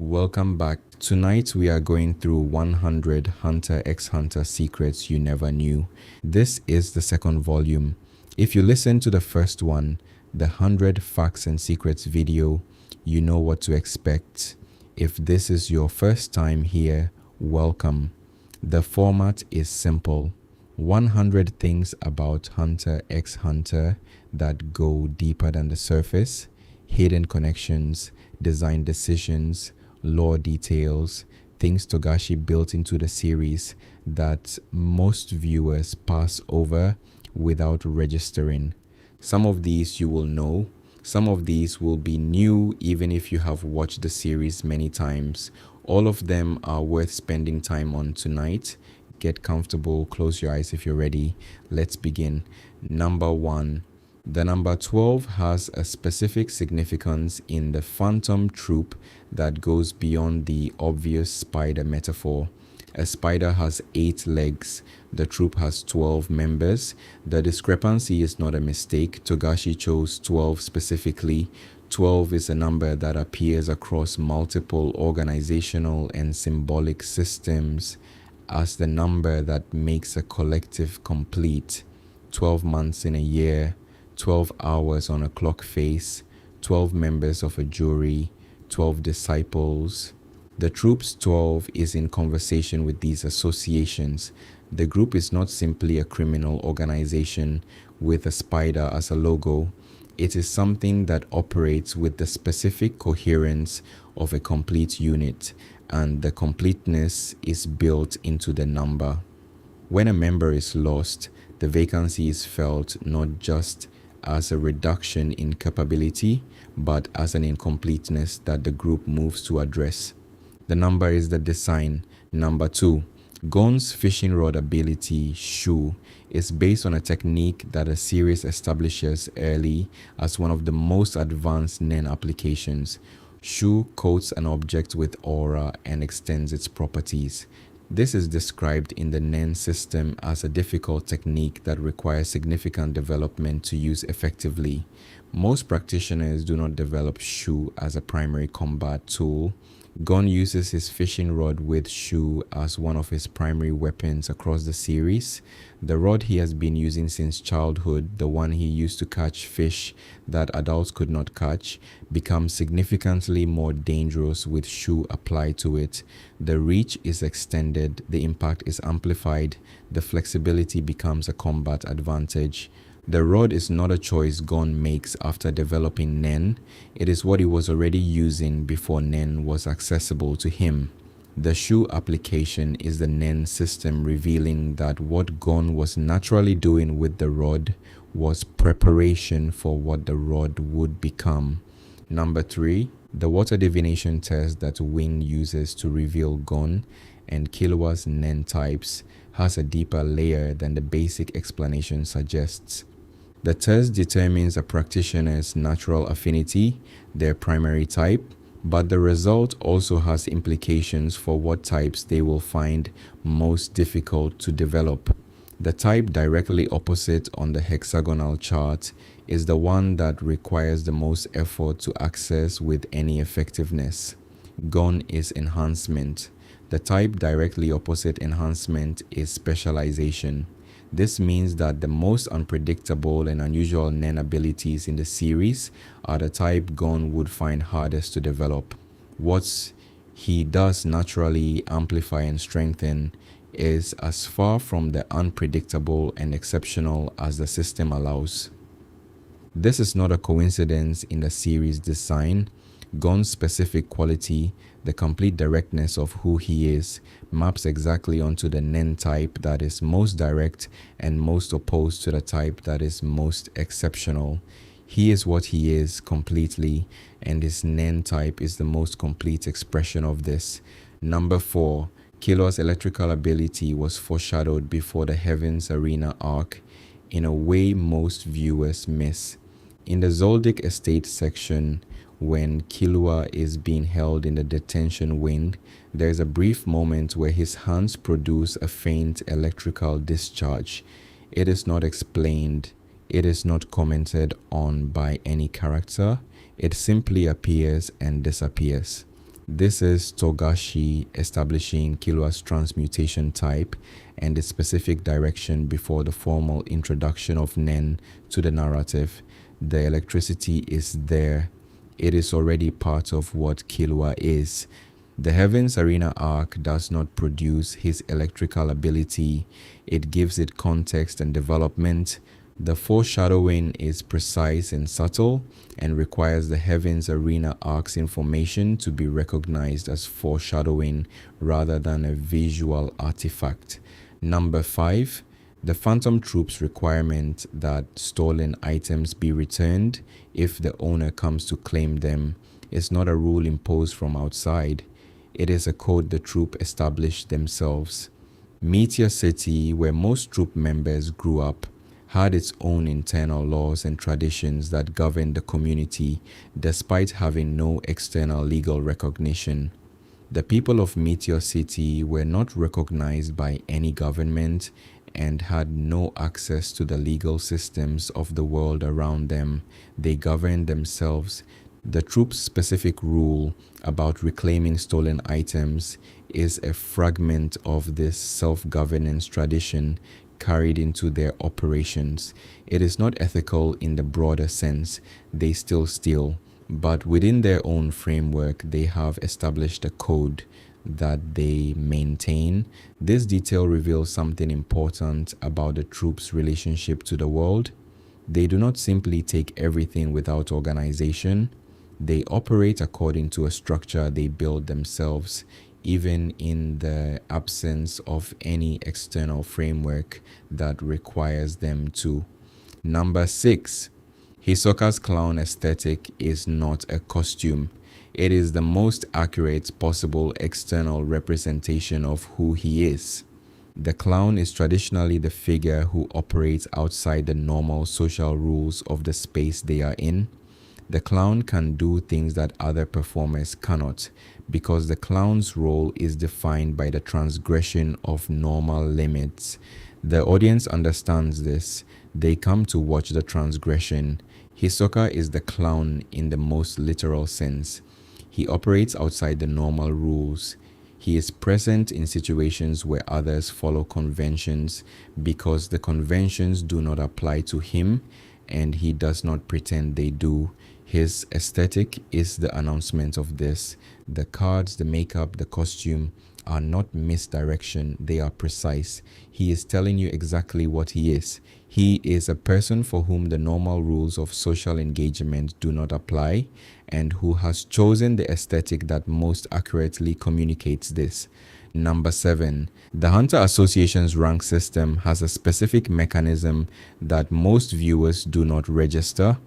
Welcome back. Tonight we are going through 100 Hunter x Hunter secrets you never knew. This is the second volume. If you listen to the first one, the 100 Facts and Secrets video, you know what to expect. If this is your first time here, welcome. The format is simple. 100 things about Hunter x Hunter that go deeper than the surface, hidden connections, design decisions, lore details, things Togashi built into the series that most viewers pass over without registering. Some of these you will know, some of these will be new even if you have watched the series many times. All of them are worth spending time on tonight. Get comfortable, close your eyes if you're ready. Let's begin. Number 1. The number 12 has a specific significance in the Phantom Troop that goes beyond the obvious spider metaphor. A spider has 8 legs. The troop has 12 members. The discrepancy is not a mistake. Togashi chose 12 specifically. 12 is a number that appears across multiple organizational and symbolic systems as the number that makes a collective complete. 12 months in a year, 12 hours on a clock face, 12 members of a jury, 12 disciples. The troop's 12 is in conversation with these associations. The group is not simply a criminal organization with a spider as a logo. It is something that operates with the specific coherence of a complete unit, and the completeness is built into the number. When a member is lost, the vacancy is felt not just as a reduction in capability, but as an incompleteness that the group moves to address. The number is the design. Number 2. Gon's fishing rod ability, Shu, is based on a technique that the series establishes early as one of the most advanced Nen applications. Shu coats an object with aura and extends its properties. This is described in the Nen system as a difficult technique that requires significant development to use effectively. Most practitioners do not develop Shu as a primary combat tool. Gon uses his fishing rod with Shu as one of his primary weapons across the series. The rod he has been using since childhood, the one he used to catch fish that adults could not catch, becomes significantly more dangerous with Shu applied to it. The reach is extended, the impact is amplified, the flexibility becomes a combat advantage. The rod is not a choice Gon makes after developing Nen. It is what he was already using before Nen was accessible to him. The Shu application is the Nen system revealing that what Gon was naturally doing with the rod was preparation for what the rod would become. Number 3. The water divination test that Wing uses to reveal Gon and Killua's Nen types has a deeper layer than the basic explanation suggests. The test determines a practitioner's natural affinity, their primary type, but the result also has implications for what types they will find most difficult to develop. The type directly opposite on the hexagonal chart is the one that requires the most effort to access with any effectiveness. Gon is enhancement. The type directly opposite enhancement is specialization. This means that the most unpredictable and unusual Nen abilities in the series are the type Gon would find hardest to develop. What he does naturally amplify and strengthen is as far from the unpredictable and exceptional as the system allows. This is not a coincidence in the series design. Gon's specific quality, the complete directness of who he is, maps exactly onto the Nen type that is most direct and most opposed to the type that is most exceptional. He is what he is completely, and his Nen type is the most complete expression of this. Number 4. Killua's electrical ability was foreshadowed before the Heavens Arena arc in a way most viewers miss. In the Zoldyck Estate section, when Killua is being held in the detention wing, there is a brief moment where his hands produce a faint electrical discharge. It is not explained. It is not commented on by any character. It simply appears and disappears. This is Togashi establishing Killua's transmutation type and its specific direction before the formal introduction of Nen to the narrative. The electricity is there. It is already part of what Killua is. The Heavens Arena arc does not produce his electrical ability, it gives it context and development. The foreshadowing is precise and subtle and requires the Heavens Arena arc's information to be recognized as foreshadowing rather than a visual artifact. Number 5. The Phantom Troop's requirement that stolen items be returned if the owner comes to claim them is not a rule imposed from outside. It is a code the troop established themselves. Meteor City, where most troop members grew up, had its own internal laws and traditions that governed the community despite having no external legal recognition. The people of Meteor City were not recognized by any government and had no access to the legal systems of the world around them. They governed themselves. The troop's specific rule about reclaiming stolen items is a fragment of this self-governance tradition carried into their operations. It is not ethical in the broader sense. They still steal, but within their own framework, they have established a code that they maintain. This detail reveals something important about the troop's relationship to the world. They do not simply take everything without organization. They operate according to a structure they build themselves, even in the absence of any external framework that requires them to. Number 6. Hisoka's clown aesthetic is not a costume. It is the most accurate possible external representation of who he is. The clown is traditionally the figure who operates outside the normal social rules of the space they are in. The clown can do things that other performers cannot because the clown's role is defined by the transgression of normal limits. The audience understands this. They come to watch the transgression. Hisoka is the clown in the most literal sense. He operates outside the normal rules. He is present in situations where others follow conventions because the conventions do not apply to him and he does not pretend they do. His aesthetic is the announcement of this. The cards, the makeup, the costume are not misdirection, they are precise. He is telling you exactly what he is. He is a person for whom the normal rules of social engagement do not apply and who has chosen the aesthetic that most accurately communicates this. Number 7. The Hunter Association's rank system has a specific mechanism that most viewers do not register.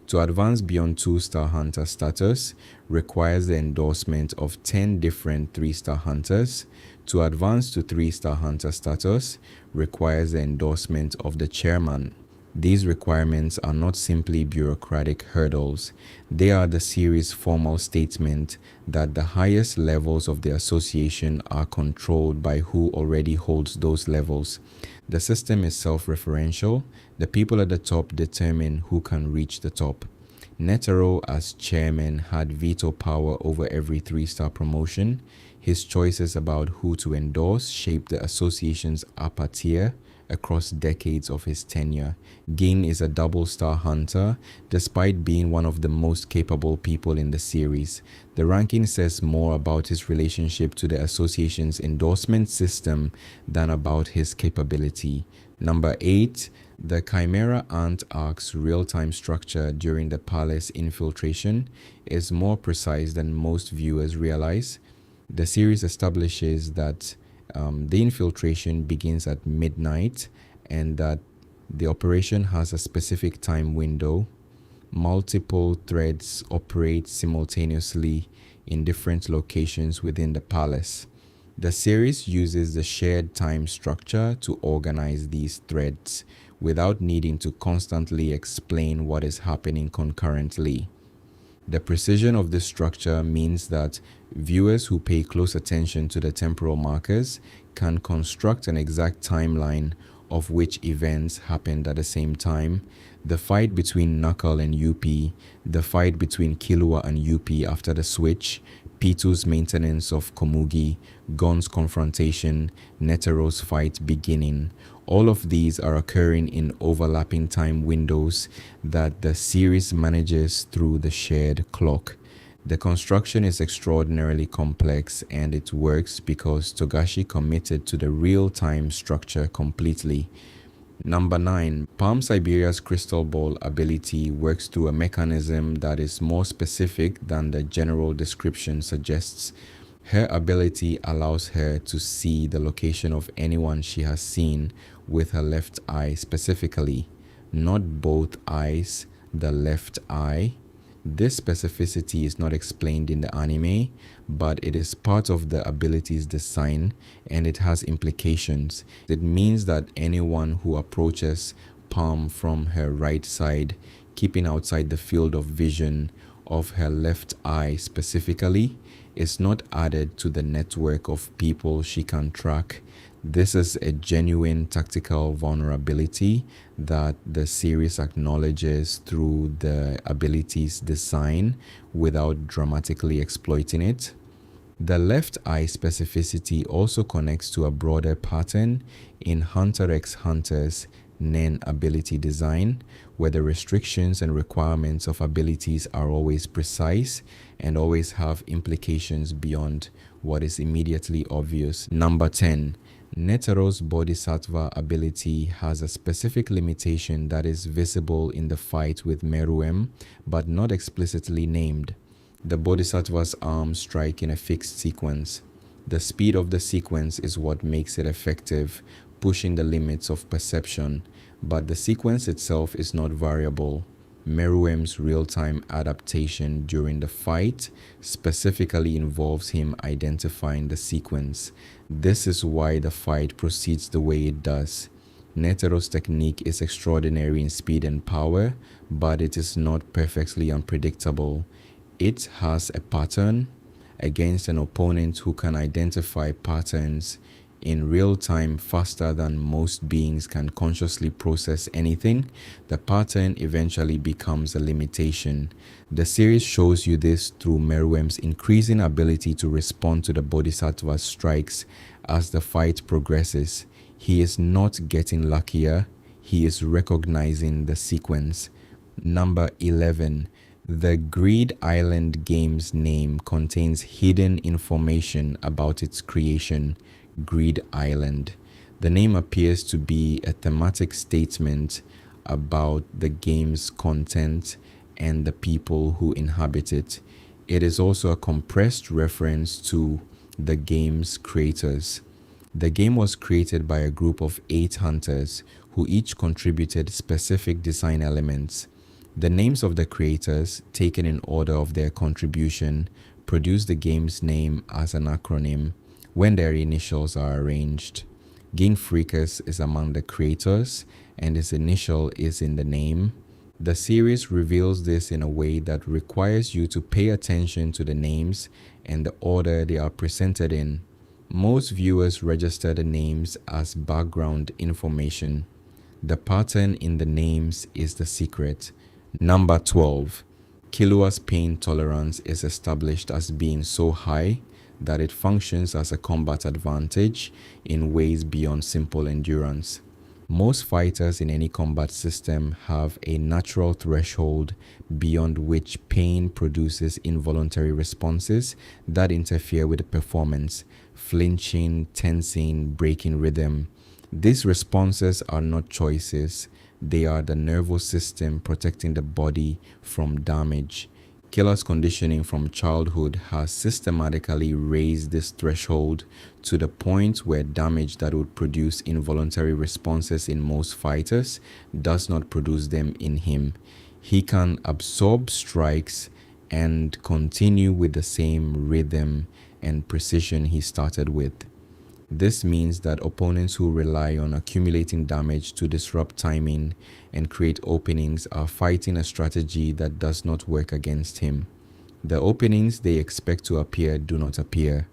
To advance beyond 2-star hunter status requires the endorsement of 10 different 3-star hunters. To advance to 3-star hunter status requires the endorsement of the chairman. These requirements are not simply bureaucratic hurdles. They are the series' formal statement that the highest levels of the association are controlled by who already holds those levels. The system is self-referential. The people at the top determine who can reach the top. Netero, as chairman, had veto power over every 3-star promotion. His choices about who to endorse shaped the association's upper tier across decades of his tenure. Gin is a double-star hunter, despite being one of the most capable people in the series. The ranking says more about his relationship to the association's endorsement system than about his capability. Number 8. The Chimera Ant arc's real-time structure during the palace infiltration is more precise than most viewers realize. The series establishes that the infiltration begins at midnight and that the operation has a specific time window. Multiple threads operate simultaneously in different locations within the palace. The series uses the shared time structure to organize these threads without needing to constantly explain what is happening concurrently. The precision of this structure means that viewers who pay close attention to the temporal markers can construct an exact timeline of which events happened at the same time. The fight between Knuckle and Yuppie, the fight between Killua and Yuppie after the switch, Pitu's maintenance of Komugi, Gon's confrontation, Netero's fight beginning. All of these are occurring in overlapping time windows that the series manages through the shared clock. The construction is extraordinarily complex, and it works because Togashi committed to the real-time structure completely. Number 9. Palm Siberia's crystal ball ability works through a mechanism that is more specific than the general description suggests. Her ability allows her to see the location of anyone she has seen with her left eye specifically, not both eyes, the left eye. This specificity is not explained in the anime, but it is part of the ability's design and it has implications. It means that anyone who approaches Palm from her right side, keeping outside the field of vision of her left eye specifically, is not added to the network of people she can track. This is a genuine tactical vulnerability that the series acknowledges through the ability's design without dramatically exploiting it. The left eye specificity also connects to a broader pattern in Hunter x Hunter's Nen ability design, where the restrictions and requirements of abilities are always precise and always have implications beyond what is immediately obvious. Number 10. Netero's Bodhisattva ability has a specific limitation that is visible in the fight with Meruem, but not explicitly named. The Bodhisattva's arms strike in a fixed sequence. The speed of the sequence is what makes it effective, pushing the limits of perception, but the sequence itself is not variable. Meruem's real-time adaptation during the fight specifically involves him identifying the sequence. This is why the fight proceeds the way it does. Netero's technique is extraordinary in speed and power, but it is not perfectly unpredictable. It has a pattern. Against an opponent who can identify patterns in real time faster than most beings can consciously process anything, the pattern eventually becomes a limitation. The series shows you this through Meruem's increasing ability to respond to the Bodhisattva's strikes as the fight progresses. He is not getting luckier, he is recognizing the sequence. Number 11. The Greed Island game's name contains hidden information about its creation, Greed Island. The name appears to be a thematic statement about the game's content and the people who inhabit it. It is also a compressed reference to the game's creators. The game was created by a group of 8 hunters who each contributed specific design elements. The names of the creators, taken in order of their contribution, produce the game's name as an acronym when their initials are arranged. Ginfreakus is among the creators, and his initial is in the name. The series reveals this in a way that requires you to pay attention to the names and the order they are presented in. Most viewers register the names as background information. The pattern in the names is the secret. Number 12. Killua's pain tolerance is established as being so high that it functions as a combat advantage in ways beyond simple endurance. Most fighters in any combat system have a natural threshold beyond which pain produces involuntary responses that interfere with the performance, flinching, tensing, breaking rhythm. These responses are not choices. They are the nervous system protecting the body from damage. Killua's conditioning from childhood has systematically raised this threshold to the point where damage that would produce involuntary responses in most fighters does not produce them in him. He can absorb strikes and continue with the same rhythm and precision he started with. This means that opponents who rely on accumulating damage to disrupt timing and create openings are fighting a strategy that does not work against him. The openings they expect to appear do not appear.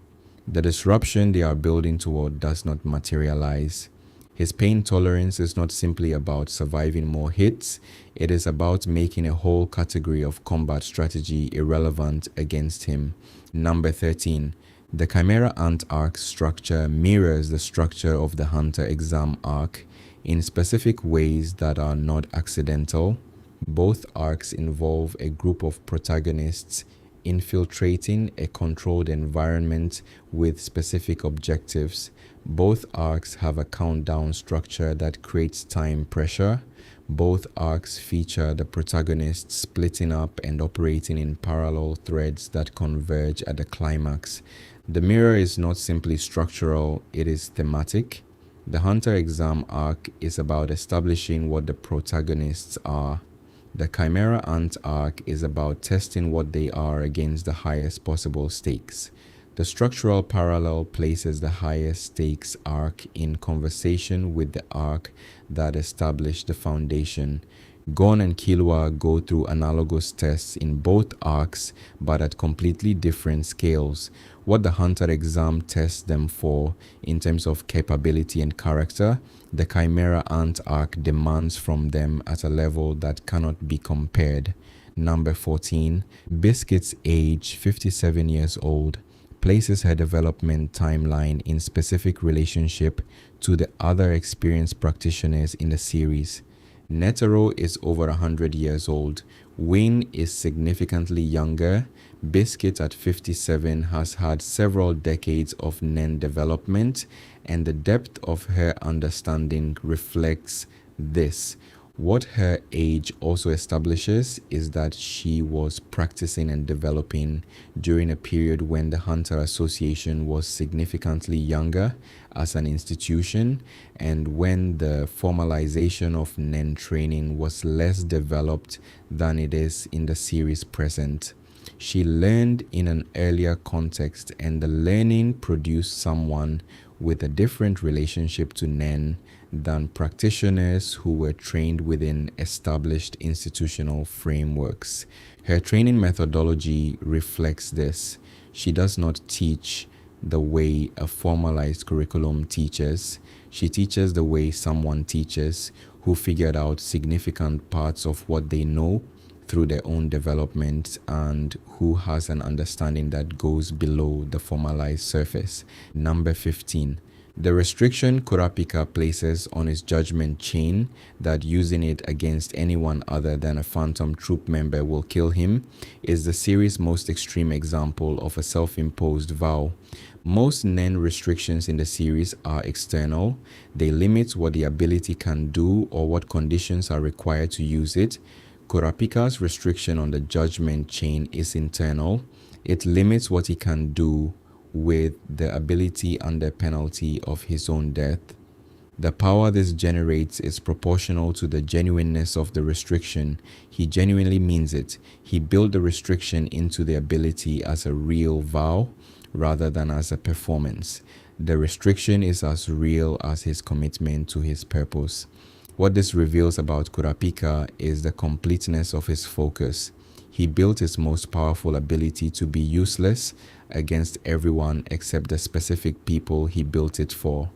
The disruption they are building toward does not materialize. His pain tolerance is not simply about surviving more hits, it is about making a whole category of combat strategy irrelevant against him. Number 13. The Chimera Ant arc structure mirrors the structure of the Hunter exam arc in specific ways that are not accidental. Both arcs involve a group of protagonists infiltrating a controlled environment with specific objectives. Both arcs have a countdown structure that creates time pressure. Both arcs feature the protagonists splitting up and operating in parallel threads that converge at the climax. The mirror is not simply structural, it is thematic. The Hunter exam arc is about establishing what the protagonists are. The Chimera Ant arc is about testing what they are against the highest possible stakes. The structural parallel places the highest stakes arc in conversation with the arc that established the foundation. Gon and Killua go through analogous tests in both arcs, but at completely different scales. What the Hunter exam tests them for in terms of capability and character, the Chimera Ant arc demands from them at a level that cannot be compared. Number 14. Biscuit's age, 57 years old, places her development timeline in specific relationship to the other experienced practitioners in the series. Netero is over 100 years old. Wayne is significantly younger. Biscuit at 57 has had several decades of Nen development, and the depth of her understanding reflects this. What her age also establishes is that she was practicing and developing during a period when the Hunter Association was significantly younger as an institution, and when the formalization of Nen training was less developed than it is in the series present. She learned in an earlier context, and the learning produced someone with a different relationship to Nen than practitioners who were trained within established institutional frameworks. Her training methodology reflects this. She does not teach the way a formalized curriculum teaches. She teaches the way someone teaches who figured out significant parts of what they know through their own development and who has an understanding that goes below the formalized surface. Number 15. The restriction Kurapika places on his judgment chain that using it against anyone other than a Phantom Troop member will kill him is the series' most extreme example of a self-imposed vow. Most Nen restrictions in the series are external. They limit what the ability can do or what conditions are required to use it. Kurapika's restriction on the judgment chain is internal. It limits what he can do with the ability under penalty of his own death. The power this generates is proportional to the genuineness of the restriction. He genuinely means it. He built the restriction into the ability as a real vow rather than as a performance. The restriction is as real as his commitment to his purpose. What this reveals about Kurapika is the completeness of his focus. He built his most powerful ability to be useless against everyone except the specific people he built it for.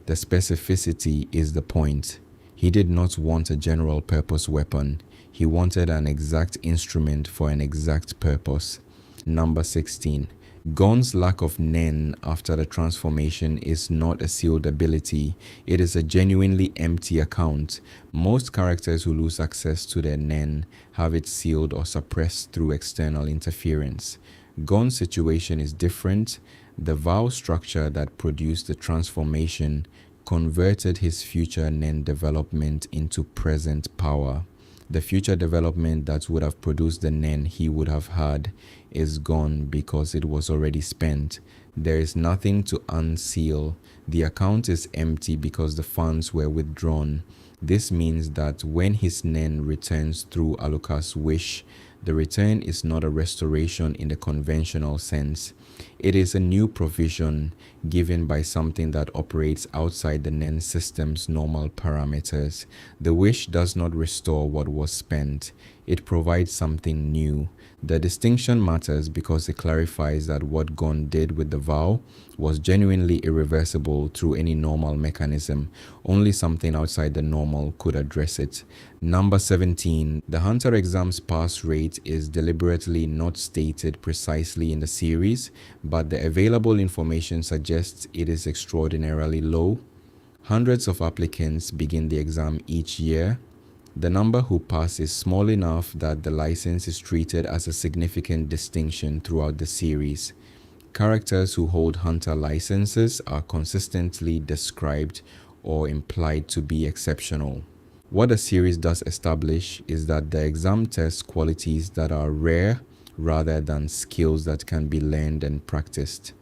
The specificity is the point. He did not want a general purpose weapon. He wanted an exact instrument for an exact purpose. Number 16. Gon's lack of Nen after the transformation is not a sealed ability. It is a genuinely empty account. Most characters who lose access to their Nen have it sealed or suppressed through external interference. Gon's situation is different. The vow structure that produced the transformation converted his future Nen development into present power. The future development that would have produced the Nen he would have had is gone because it was already spent. There is nothing to unseal. The account is empty because the funds were withdrawn. This means that when his Nen returns through Alucard's wish, the return is not a restoration in the conventional sense. It is a new provision given by something that operates outside the Nen system's normal parameters. The wish does not restore what was spent. It provides something new. The distinction matters because it clarifies that what Gon did with the vow was genuinely irreversible through any normal mechanism. Only something outside the normal could address it. Number 17. The Hunter exam's pass rate is deliberately not stated precisely in the series, but the available information suggests it is extraordinarily low. Hundreds of applicants begin the exam each year. The number who pass is small enough that the license is treated as a significant distinction throughout the series. Characters who hold Hunter licenses are consistently described or implied to be exceptional. What the series does establish is that the exam tests qualities that are rare rather than skills that can be learned and practiced.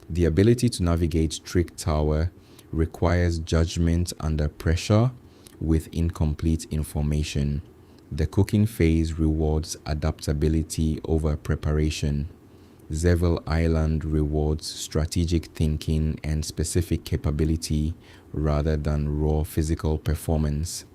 The ability to navigate Trick Tower requires judgment under pressure with incomplete information. The cooking phase rewards adaptability over preparation. Zevil Island rewards strategic thinking and specific capability rather than raw physical performance.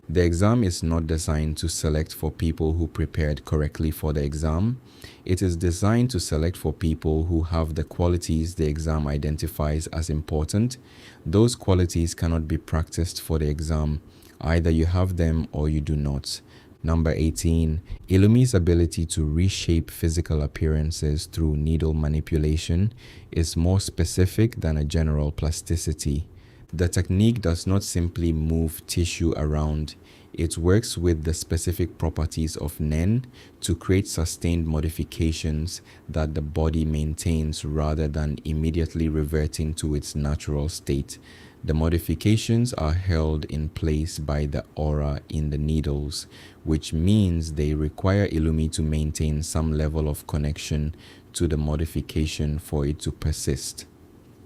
The exam is not designed to select for people who prepared correctly for the exam. It is designed to select for people who have the qualities the exam identifies as important. Those qualities cannot be practiced for the exam. Either you have them or you do not. Number 18. Illumi's ability to reshape physical appearances through needle manipulation is more specific than a general plasticity. The technique does not simply move tissue around. It works with the specific properties of Nen to create sustained modifications that the body maintains rather than immediately reverting to its natural state. The modifications are held in place by the aura in the needles, which means they require Illumi to maintain some level of connection to the modification for it to persist.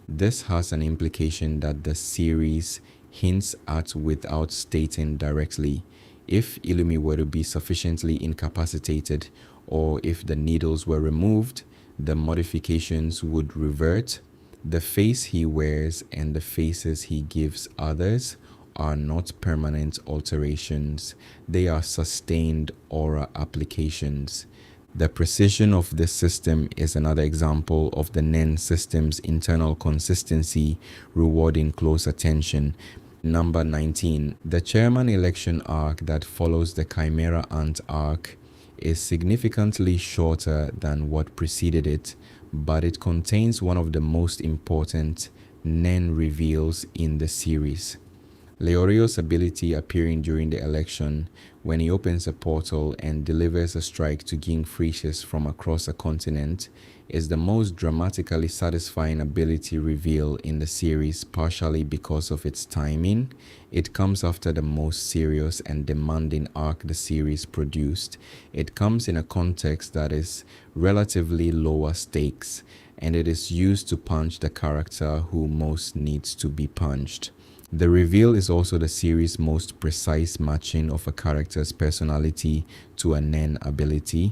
This has an implication that the series hints at without stating directly. If Illumi were to be sufficiently incapacitated, or if the needles were removed, the modifications would revert. The face he wears and the faces he gives others are not permanent alterations. They are sustained aura applications. The precision of this system is another example of the Nen system's internal consistency rewarding close attention. Number 19. The chairman election arc that follows the Chimera Ant arc is significantly shorter than what preceded it, but it contains one of the most important Nen reveals in the series. Leorio's ability appearing during the election when he opens a portal and delivers a strike to Ging Frisius from across a continent is the most dramatically satisfying ability reveal in the series, partially because of its timing. It comes after the most serious and demanding arc the series produced. It comes in a context that is relatively lower stakes, and it is used to punch the character who most needs to be punched. The reveal is also the series' most precise matching of a character's personality to a Nen ability.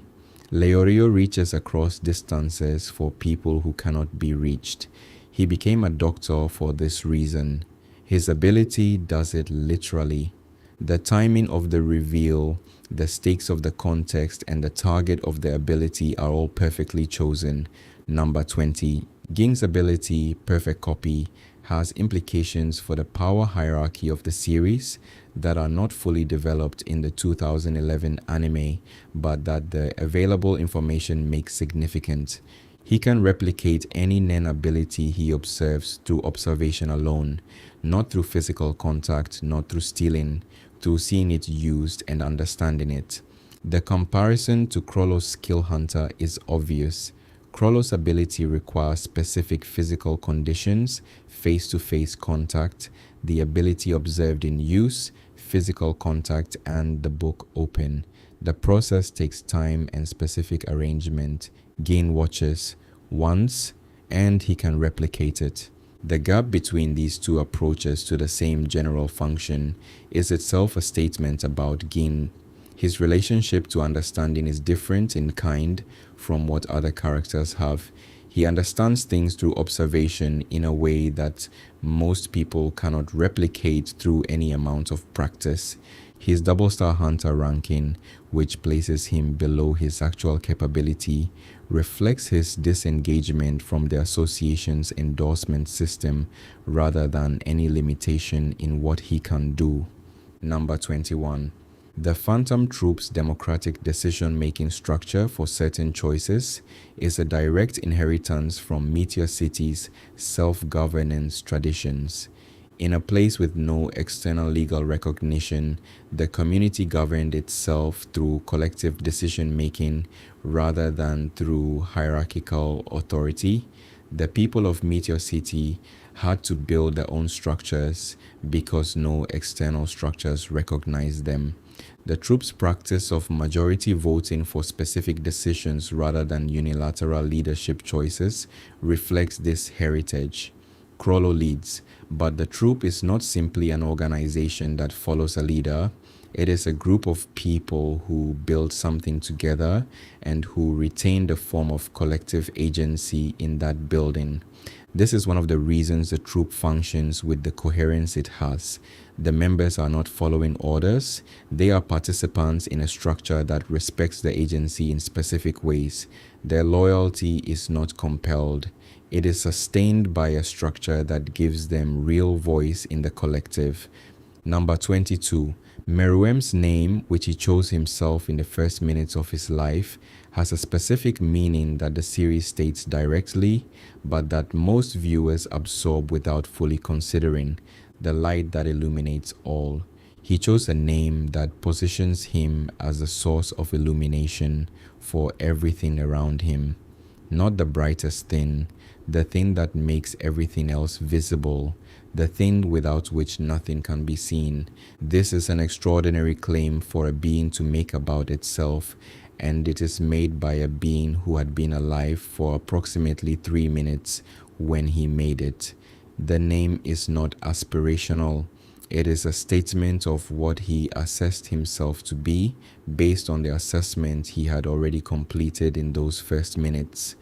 Leorio reaches across distances for people who cannot be reached. He became a doctor for this reason. His ability does it literally. The timing of the reveal, the stakes of the context, and the target of the ability are all perfectly chosen. Number 20. Ging's ability, Perfect Copy, has implications for the power hierarchy of the series that are not fully developed in the 2011 anime, but that the available information makes significant. He can replicate any Nen ability he observes through observation alone, not through physical contact, not through stealing, through seeing it used and understanding it. The comparison to Krollo's Skill Hunter is obvious. Krollo's ability requires specific physical conditions, face-to-face contact, the ability observed in use, physical contact, and the book open. The process takes time and specific arrangement. Gain watches once, and he can replicate it. The gap between these two approaches to the same general function is itself a statement about Gin. His relationship to understanding is different in kind from what other characters have. He understands things through observation in a way that most people cannot replicate through any amount of practice. His double star hunter ranking, which places him below his actual capability, reflects his disengagement from the association's endorsement system rather than any limitation in what he can do. Number 21. The Phantom Troop's democratic decision-making structure for certain choices is a direct inheritance from Meteor City's self-governance traditions. In a place with no external legal recognition, the community governed itself through collective decision-making rather than through hierarchical authority. The people of Meteor City had to build their own structures because no external structures recognized them. The troops' practice of majority voting for specific decisions rather than unilateral leadership choices reflects this heritage. Krollo leads, but the troop is not simply an organization that follows a leader. It is a group of people who build something together and who retain the form of collective agency in that building. This is one of the reasons the troop functions with the coherence it has. The members are not following orders. They are participants in a structure that respects the agency in specific ways. Their loyalty is not compelled. It is sustained by a structure that gives them real voice in the collective. Number 22. Meruem's name, which he chose himself in the first minutes of his life, has a specific meaning that the series states directly, but that most viewers absorb without fully considering: the light that illuminates all. He chose a name that positions him as the source of illumination for everything around him. Not the brightest thing, the thing that makes everything else visible, the thing without which nothing can be seen. This is an extraordinary claim for a being to make about itself, and it is made by a being who had been alive for approximately 3 minutes when he made it. The name is not aspirational. It is a statement of what he assessed himself to be based on the assessment he had already completed in those first minutes.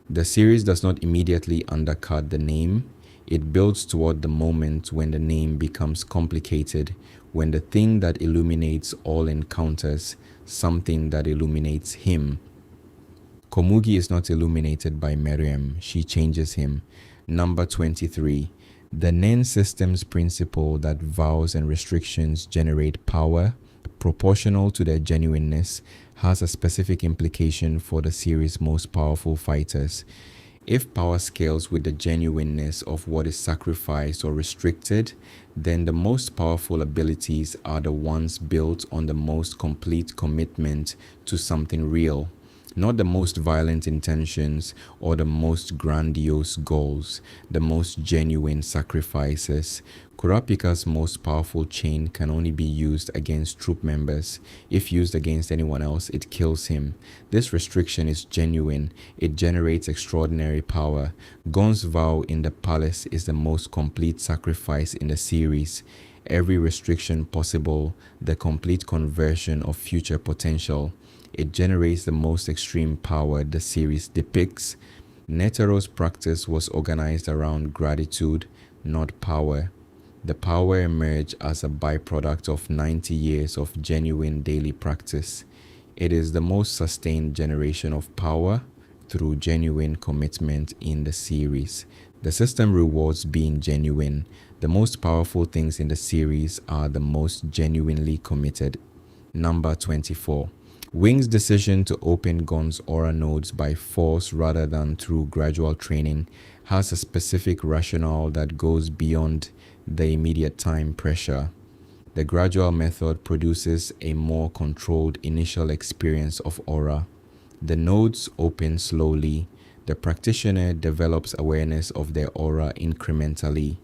The series does not immediately undercut the name. It builds toward the moment when the name becomes complicated, when the thing that illuminates all encounters something that illuminates him. Komugi is not illuminated by Meruem. She changes him. Number 23. The Nen system's principle that vows and restrictions generate power proportional to their genuineness has a specific implication for the series' most powerful fighters. If power scales with the genuineness of what is sacrificed or restricted, then the most powerful abilities are the ones built on the most complete commitment to something real, not the most violent intentions or the most grandiose goals, the most genuine sacrifices. Kurapika's most powerful chain can only be used against troop members. If used against anyone else, it kills him. This restriction is genuine. It generates extraordinary power. Gon's vow in the palace is the most complete sacrifice in the series. Every restriction possible, the complete conversion of future potential. It generates the most extreme power the series depicts. Netero's practice was organized around gratitude, not power. The power emerged as a byproduct of 90 years of genuine daily practice. It is the most sustained generation of power through genuine commitment in the series. The system rewards being genuine. The most powerful things in the series are the most genuinely committed. Number 24. Wing's decision to open Gon's aura nodes by force rather than through gradual training has a specific rationale that goes beyond the immediate time pressure. The gradual method produces a more controlled initial experience of aura. The nodes open slowly. The practitioner develops awareness of their aura incrementally.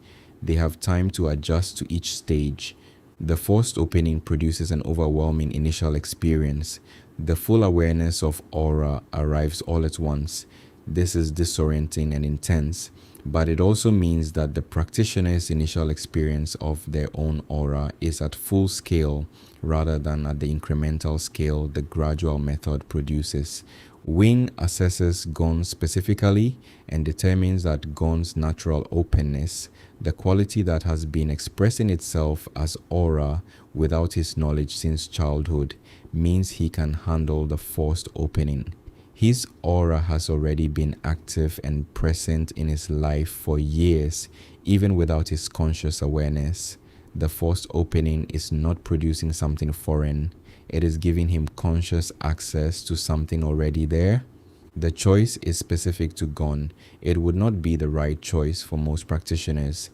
They have time to adjust to each stage. The forced opening produces an overwhelming initial experience. The full awareness of aura arrives all at once. This is disorienting and intense, but it also means that the practitioner's initial experience of their own aura is at full scale rather than at the incremental scale the gradual method produces. Wing assesses Gon specifically and determines that Gon's natural openness, the quality that has been expressing itself as aura without his knowledge since childhood, means he can handle the forced opening. His aura has already been active and present in his life for years, even without his conscious awareness. The forced opening is not producing something foreign. It is giving him conscious access to something already there. The choice is specific to Gon. It would not be the right choice for most practitioners.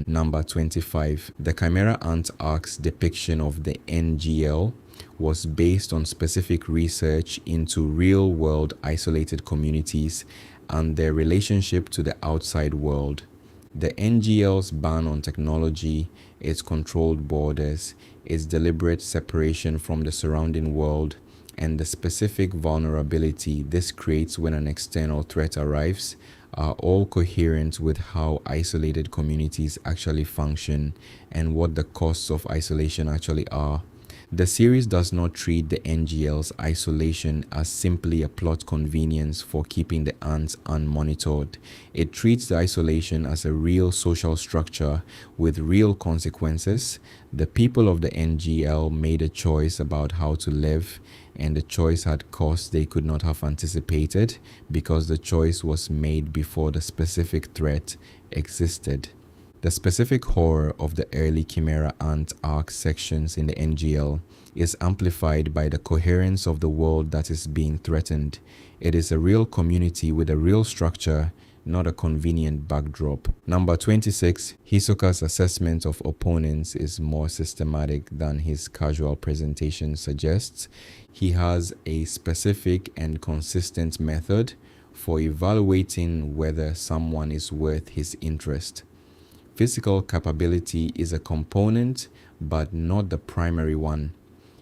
Number 25. The Chimera Ant Arc's depiction of the NGL was based on specific research into real-world isolated communities and their relationship to the outside world. The NGL's ban on technology, its controlled borders, its deliberate separation from the surrounding world, and the specific vulnerability this creates when an external threat arrives are all coherent with how isolated communities actually function and what the costs of isolation actually are. The series does not treat the NGL's isolation as simply a plot convenience for keeping the ants unmonitored. It treats the isolation as a real social structure with real consequences. The people of the NGL made a choice about how to live, and the choice had costs they could not have anticipated because the choice was made before the specific threat existed. The specific horror of the early Chimera Ant arc sections in the NGL is amplified by the coherence of the world that is being threatened. It is a real community with a real structure, not a convenient backdrop. Number 26. Hisoka's assessment of opponents is more systematic than his casual presentation suggests. He has a specific and consistent method for evaluating whether someone is worth his interest. Physical capability is a component, but not the primary one.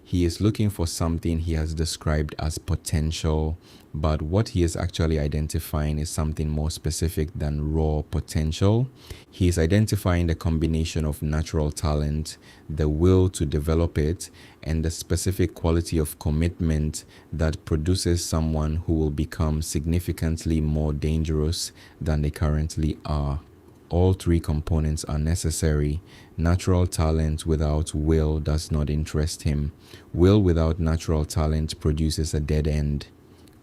He is looking for something he has described as potential, but what he is actually identifying is something more specific than raw potential. He is identifying the combination of natural talent, the will to develop it, and the specific quality of commitment that produces someone who will become significantly more dangerous than they currently are. All three components are necessary. Natural talent without will does not interest him. Will without natural talent produces a dead end.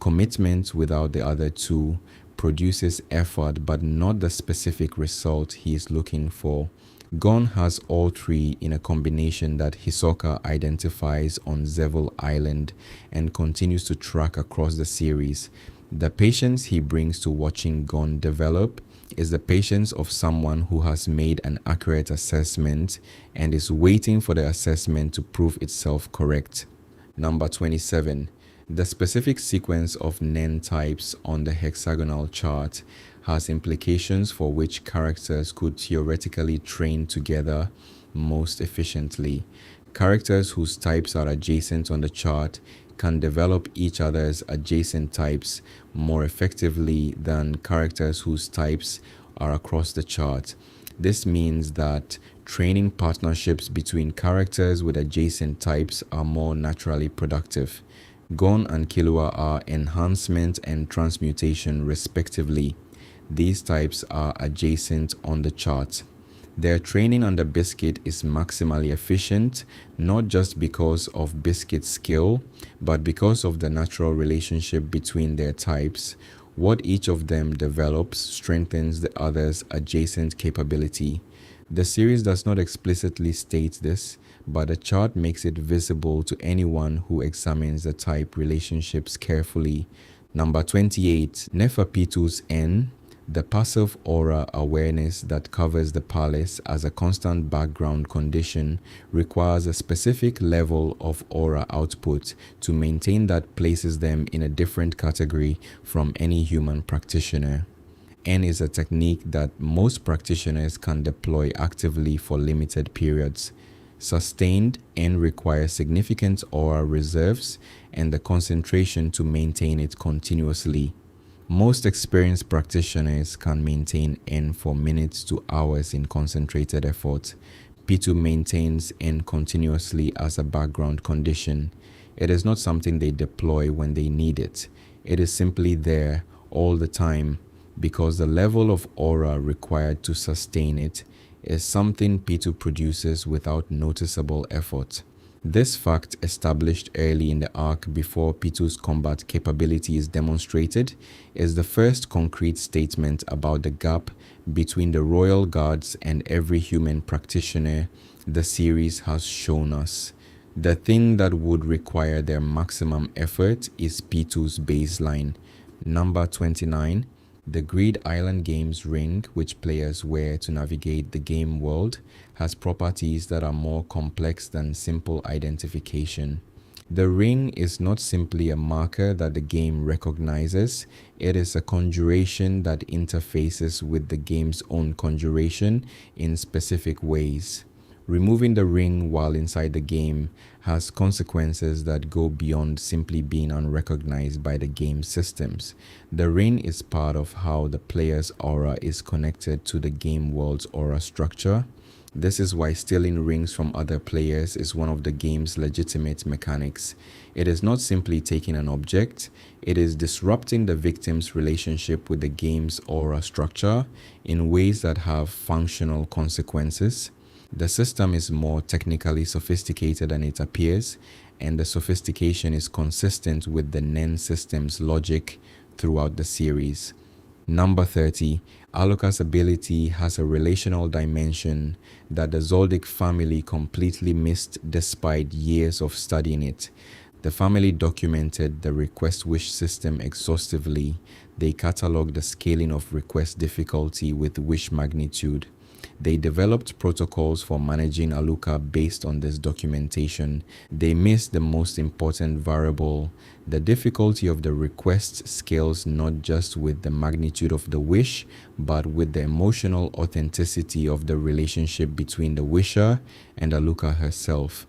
Commitment without the other two produces effort but not the specific result he is looking for. Gon has all three in a combination that Hisoka identifies on Zevil Island and continues to track across the series. The patience he brings to watching Gon develop is the patience of someone who has made an accurate assessment and is waiting for the assessment to prove itself correct. Number 27. The specific sequence of Nen types on the hexagonal chart has implications for which characters could theoretically train together most efficiently. Characters whose types are adjacent on the chart can develop each other's adjacent types more effectively than characters whose types are across the chart. This means that training partnerships between characters with adjacent types are more naturally productive. Gon and Killua are enhancement and transmutation respectively. These types are adjacent on the chart. Their training under Biscuit is maximally efficient, not just because of Biscuit's skill, but because of the natural relationship between their types. What each of them develops strengthens the other's adjacent capability. The series does not explicitly state this, but the chart makes it visible to anyone who examines the type relationships carefully. Number 28. Neferpitu's N. The passive aura awareness that covers the palace as a constant background condition requires a specific level of aura output to maintain that places them in a different category from any human practitioner. N is a technique that most practitioners can deploy actively for limited periods. Sustained N requires significant aura reserves and the concentration to maintain it continuously. Most experienced practitioners can maintain N for minutes to hours in concentrated effort. P2 maintains N continuously as a background condition. It is not something they deploy when they need it. It is simply there all the time because the level of aura required to sustain it is something P2 produces without noticeable effort. This fact, established early in the arc before P2's combat capability is demonstrated, is the first concrete statement about the gap between the royal guards and every human practitioner the series has shown us. The thing that would require their maximum effort is P2's baseline. Number 29. The Grid Island Games ring, which players wear to navigate the game world, has properties that are more complex than simple identification. The ring is not simply a marker that the game recognizes, it is a conjuration that interfaces with the game's own conjuration in specific ways. Removing the ring while inside the game has consequences that go beyond simply being unrecognized by the game systems. The ring is part of how the player's aura is connected to the game world's aura structure. This is why stealing rings from other players is one of the game's legitimate mechanics. It is not simply taking an object, it is disrupting the victim's relationship with the game's aura structure in ways that have functional consequences. The system is more technically sophisticated than it appears, and the sophistication is consistent with the NEN system's logic throughout the series. Number 30. Alucard's ability has a relational dimension that the Zoldyck family completely missed despite years of studying it. The family documented the request wish system exhaustively. They cataloged the scaling of request difficulty with wish magnitude. They developed protocols for managing Alucard based on this documentation. They missed the most important variable. The difficulty of the request scales not just with the magnitude of the wish, but with the emotional authenticity of the relationship between the wisher and Alucard herself.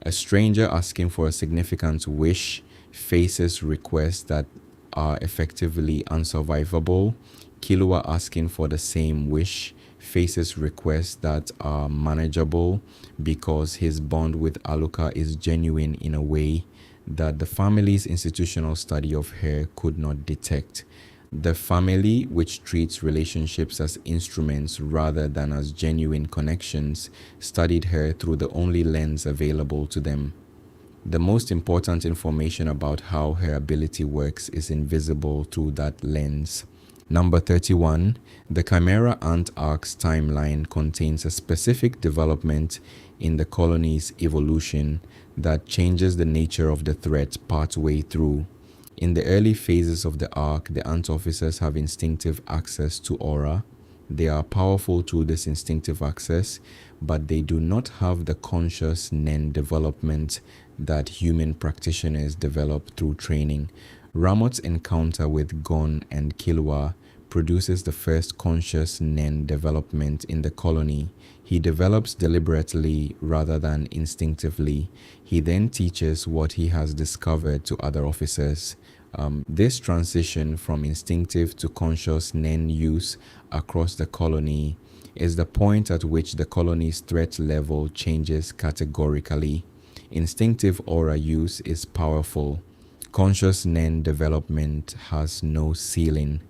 A stranger asking for a significant wish faces requests that are effectively unsurvivable. Killua asking for the same wish faces requests that are manageable because his bond with Alucard is genuine in a way that the family's institutional study of her could not detect. The family, which treats relationships as instruments rather than as genuine connections, studied her through the only lens available to them. The most important information about how her ability works is invisible through that lens. Number 31. The Chimera Ant Arc's timeline contains a specific development in the colony's evolution that changes the nature of the threat partway through. In the early phases of the arc, the ant officers have instinctive access to aura. They are powerful through this instinctive access, but they do not have the conscious NEN development that human practitioners develop through training. Ramot's encounter with Gon and Killua produces the first conscious NEN development in the colony. He develops deliberately rather than instinctively. He then teaches what he has discovered to other officers. This transition from instinctive to conscious NEN use across the colony is the point at which the colony's threat level changes categorically. Instinctive aura use is powerful. Conscious NEN development has no ceiling.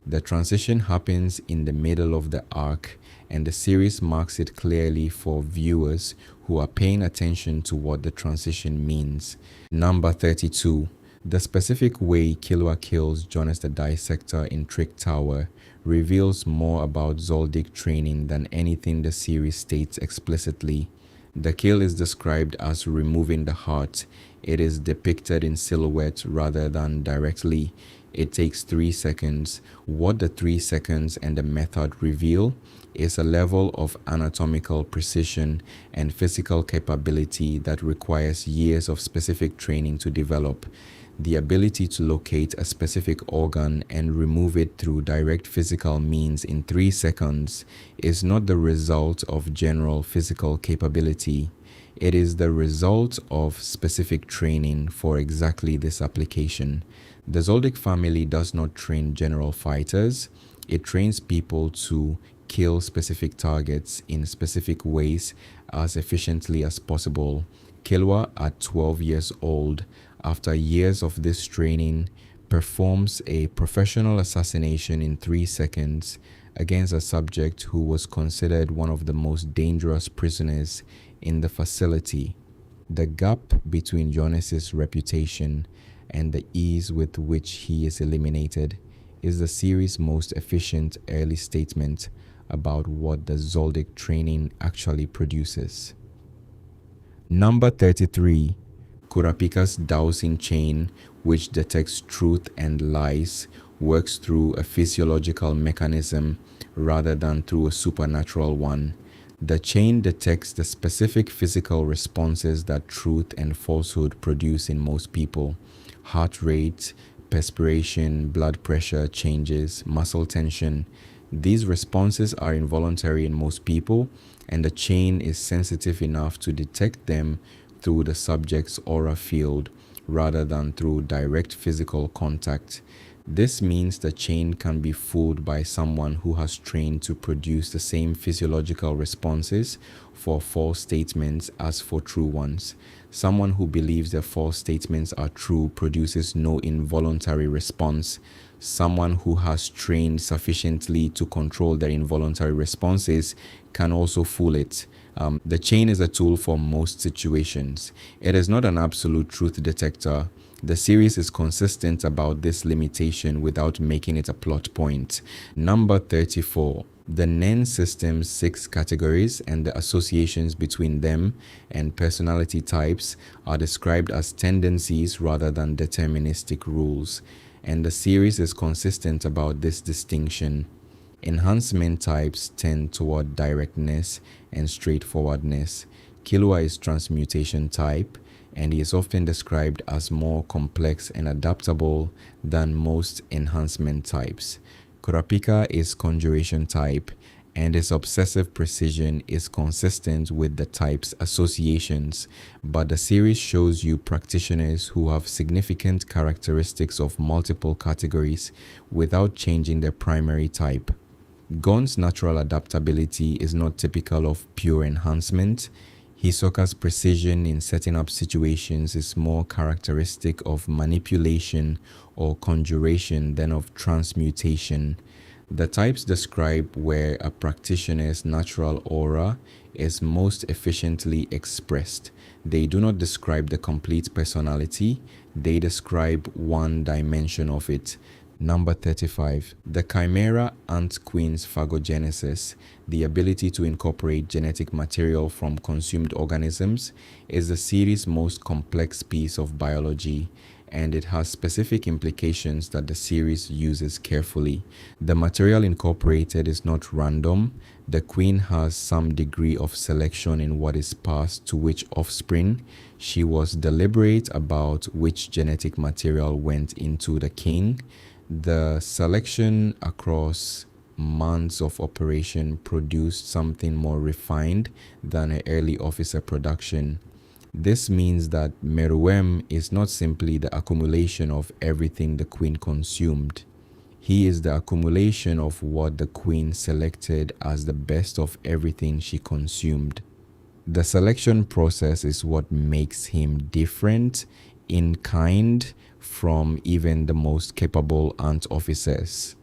The transition happens in the middle of the arc, and the series marks it clearly for viewers who are paying attention to what the transition means. Number 32. The specific way Killua kills Jonas the Dissector in Trick Tower reveals more about Zoldyck training than anything the series states explicitly. The kill is described as removing the heart. It is depicted in silhouette rather than directly. It takes 3 seconds. What the 3 seconds and the method reveal is a level of anatomical precision and physical capability that requires years of specific training to develop. The ability to locate a specific organ and remove it through direct physical means in 3 seconds is not the result of general physical capability. It is the result of specific training for exactly this application. The Zoldyck family does not train general fighters. It trains people to kill specific targets in specific ways as efficiently as possible. Killua, at 12 years old, after years of this training, performs a professional assassination in 3 seconds against a subject who was considered one of the most dangerous prisoners in the facility. The gap between Jonas' reputation and the ease with which he is eliminated is the series' most efficient early statement about what the Zoldyck training actually produces. Number 33. Kurapika's dowsing chain, which detects truth and lies, works through a physiological mechanism rather than through a supernatural one. The chain detects the specific physical responses that truth and falsehood produce in most people: heart rate, perspiration, blood pressure changes, muscle tension. These responses are involuntary in most people, and the chain is sensitive enough to detect them through the subject's aura field rather than through direct physical contact. This means the chain can be fooled by someone who has trained to produce the same physiological responses for false statements as for true ones. Someone who believes their false statements are true produces no involuntary response. Someone who has trained sufficiently to control their involuntary responses can also fool it. The chain is a tool for most situations. It is not an absolute truth detector. The series is consistent about this limitation without making it a plot point. Number 34. The NEN system's 6 categories and the associations between them and personality types are described as tendencies rather than deterministic rules, and the series is consistent about this distinction. Enhancement types tend toward directness and straightforwardness. Killua is transmutation type, and he is often described as more complex and adaptable than most enhancement types. Kurapika is conjuration type, and his obsessive precision is consistent with the type's associations, but the series shows you practitioners who have significant characteristics of multiple categories without changing their primary type. Gon's natural adaptability is not typical of pure enhancement. Hisoka's precision in setting up situations is more characteristic of manipulation or conjuration than of transmutation. The types describe where a practitioner's natural aura is most efficiently expressed. They do not describe the complete personality, they describe one dimension of it. Number 35. The Chimera Ant Queen's phagogenesis, the ability to incorporate genetic material from consumed organisms, is the series' most complex piece of biology, and it has specific implications that the series uses carefully. The material incorporated is not random. The queen has some degree of selection in what is passed to which offspring. She was deliberate about which genetic material went into the king. The selection across months of operation produced something more refined than an early officer production. This means that Meruem is not simply the accumulation of everything the queen consumed. He is the accumulation of what the queen selected as the best of everything she consumed. The selection process is what makes him different in kind from even the most capable ant officers.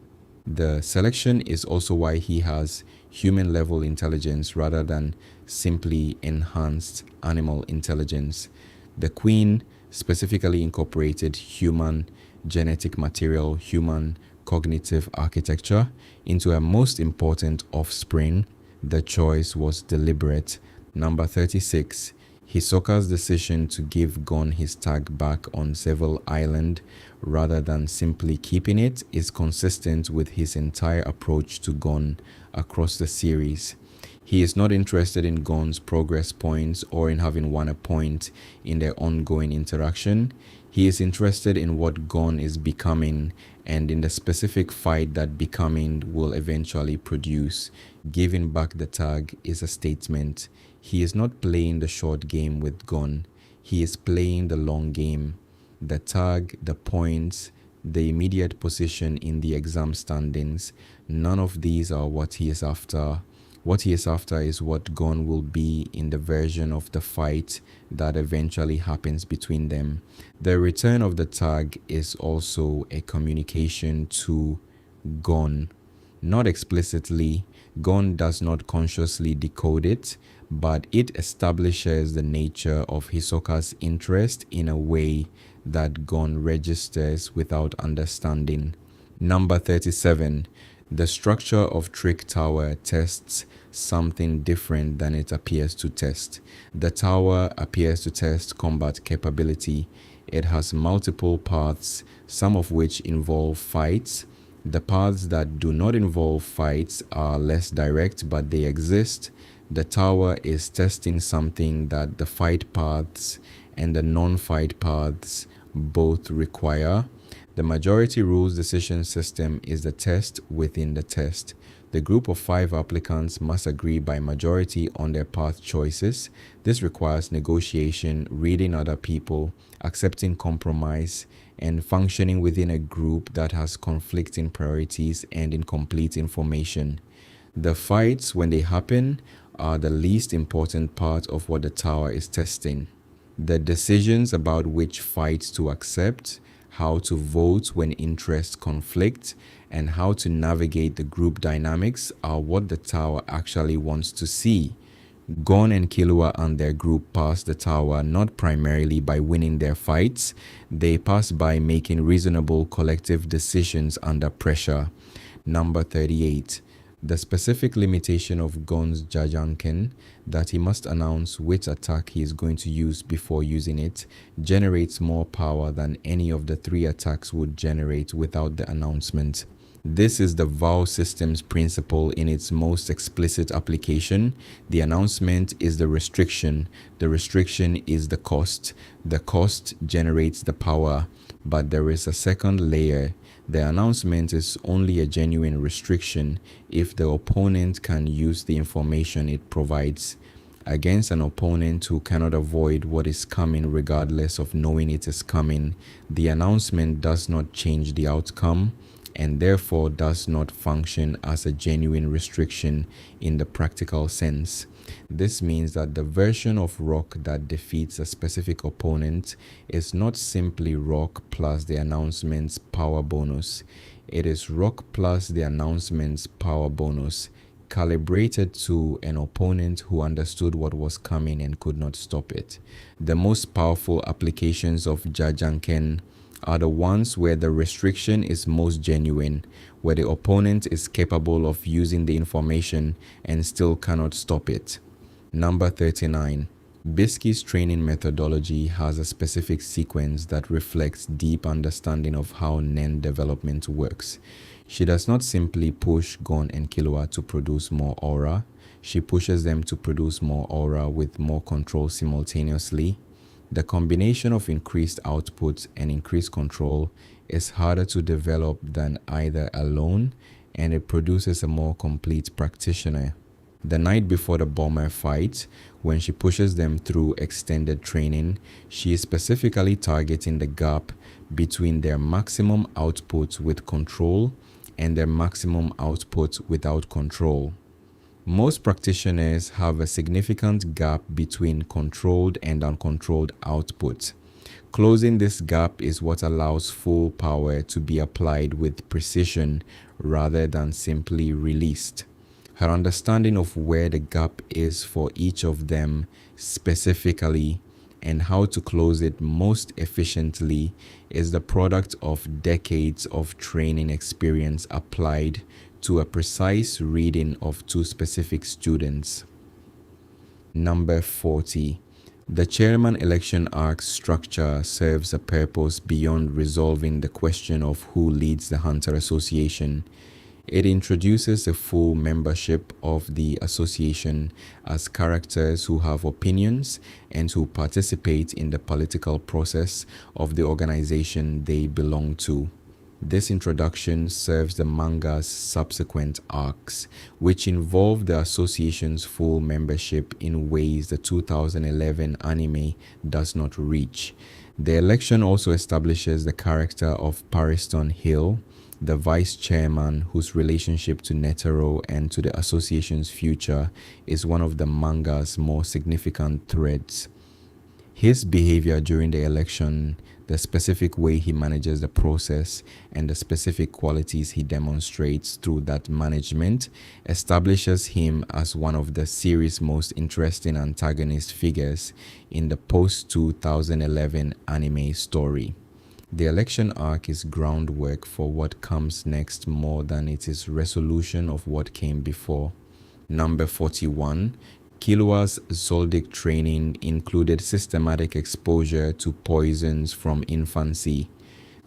The selection is also why he has human level intelligence rather than simply enhanced animal intelligence. The queen specifically incorporated human genetic material, human cognitive architecture into her most important offspring. The choice was deliberate. Number 36. Hisoka's decision to give Gon his tag back on Seville Island rather than simply keeping it is consistent with his entire approach to Gon across the series. He is not interested in Gon's progress points or in having won a point in their ongoing interaction. He is interested in what Gon is becoming and in the specific fight that becoming will eventually produce. Giving back the tag is a statement. He is not playing the short game with Gon. He is playing the long game. The tag, the points, the immediate position in the exam standings, none of these are what he is after. What he is after is what Gon will be in the version of the fight that eventually happens between them. The return of the tag is also a communication to Gon. Not explicitly, Gon does not consciously decode it, but it establishes the nature of Hisoka's interest in a way that Gon registers without understanding. Number 37. The structure of Trick Tower tests something different than it appears to test. The tower appears to test combat capability. It has multiple paths, some of which involve fights. The paths that do not involve fights are less direct, but they exist. The tower is testing something that the fight paths and the non-fight paths both require. The majority rules decision system is the test within the test. The group of 5 applicants must agree by majority on their path choices. This requires negotiation, reading other people, accepting compromise, and functioning within a group that has conflicting priorities and incomplete information. The fights, when they happen, are the least important part of what the tower is testing. The decisions about which fights to accept, how to vote when interests conflict, and how to navigate the group dynamics are what the tower actually wants to see. Gon and Killua and their group pass the tower not primarily by winning their fights, they pass by making reasonable collective decisions under pressure. Number 38. The specific limitation of Gon's Jajanken, that he must announce which attack he is going to use before using it, generates more power than any of the 3 attacks would generate without the announcement. This is the vow system's principle in its most explicit application. The announcement is the restriction is the cost. The cost generates the power, but there is a second layer. The announcement is only a genuine restriction if the opponent can use the information it provides. Against an opponent who cannot avoid what is coming regardless of knowing it is coming, the announcement does not change the outcome and therefore does not function as a genuine restriction in the practical sense. This means that the version of rock that defeats a specific opponent is not simply rock plus the announcement's power bonus. It is rock plus the announcement's power bonus, calibrated to an opponent who understood what was coming and could not stop it. The most powerful applications of Jajanken are the ones where the restriction is most genuine, where the opponent is capable of using the information and still cannot stop it. Number 39. Bisky's training methodology has a specific sequence that reflects deep understanding of how Nen development works. She does not simply push Gon and Killua to produce more aura, she pushes them to produce more aura with more control simultaneously. The combination of increased output and increased control is harder to develop than either alone, and it produces a more complete practitioner. The night before the bomber fight, when she pushes them through extended training, she is specifically targeting the gap between their maximum output with control and their maximum output without control. Most practitioners have a significant gap between controlled and uncontrolled output. Closing this gap is what allows full power to be applied with precision rather than simply released. Her understanding of where the gap is for each of them specifically and how to close it most efficiently is the product of decades of training experience applied to a precise reading of 2 specific students. Number 40. The chairman election arc structure serves a purpose beyond resolving the question of who leads the Hunter Association. It introduces a full membership of the association as characters who have opinions and who participate in the political process of the organization they belong to. This introduction serves the manga's subsequent arcs, which involve the association's full membership in ways the 2011 anime does not reach. The election also establishes the character of Pariston Hill, the vice chairman whose relationship to Netero and to the association's future is one of the manga's more significant threads. His behavior during the election, the specific way he manages the process, and the specific qualities he demonstrates through that management establishes him as one of the series' most interesting antagonist figures in the post-2011 anime story. The election arc is groundwork for what comes next more than it is resolution of what came before. Number 41. Killua's Zoldyck training included systematic exposure to poisons from infancy.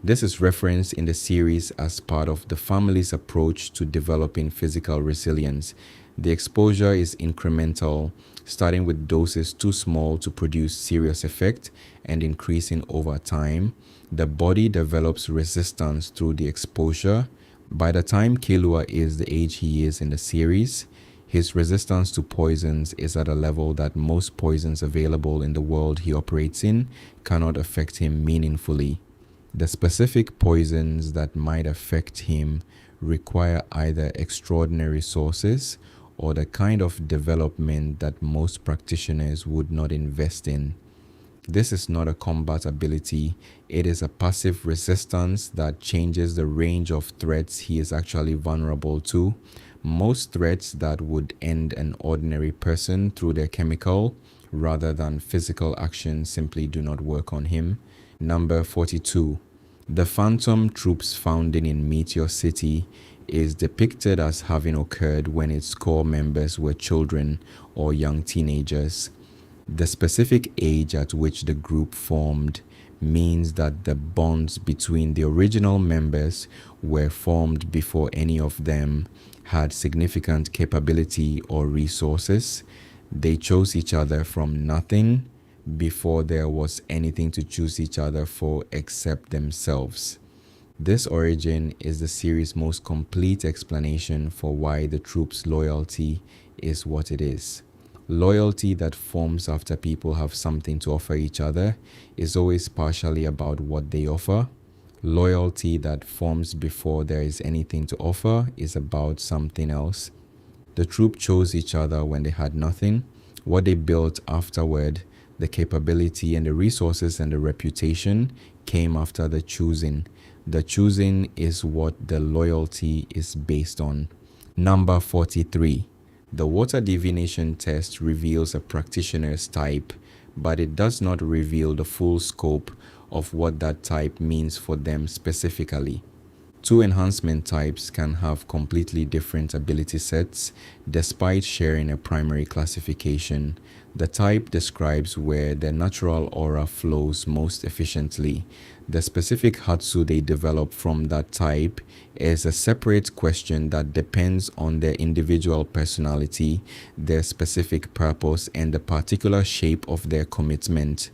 This is referenced in the series as part of the family's approach to developing physical resilience. The exposure is incremental, starting with doses too small to produce serious effect and increasing over time. The body develops resistance through the exposure. By the time Killua is the age he is in the series, his resistance to poisons is at a level that most poisons available in the world he operates in cannot affect him meaningfully. The specific poisons that might affect him require either extraordinary sources or the kind of development that most practitioners would not invest in. This is not a combat ability, it is a passive resistance that changes the range of threats he is actually vulnerable to. Most threats that would end an ordinary person through their chemical rather than physical action simply do not work on him. Number 42. The phantom troops founding in Meteor City is depicted as having occurred when its core members were children or young teenagers. The specific age at which the group formed means that the bonds between the original members were formed before any of them had significant capability or resources. They chose each other from nothing before there was anything to choose each other for except themselves. This origin is the series' most complete explanation for why the troop's loyalty is what it is. Loyalty that forms after people have something to offer each other is always partially about what they offer. Loyalty that forms before there is anything to offer is about something else. The troop chose each other when they had nothing. What they built afterward, the capability and the resources and the reputation, came after the choosing. The choosing is what the loyalty is based on. Number 43. The water divination test reveals a practitioner's type, but it does not reveal the full scope of what that type means for them specifically. Two enhancement types can have completely different ability sets despite sharing a primary classification. The type describes where their natural aura flows most efficiently. The specific Hatsu they develop from that type is a separate question that depends on their individual personality, their specific purpose, and the particular shape of their commitment.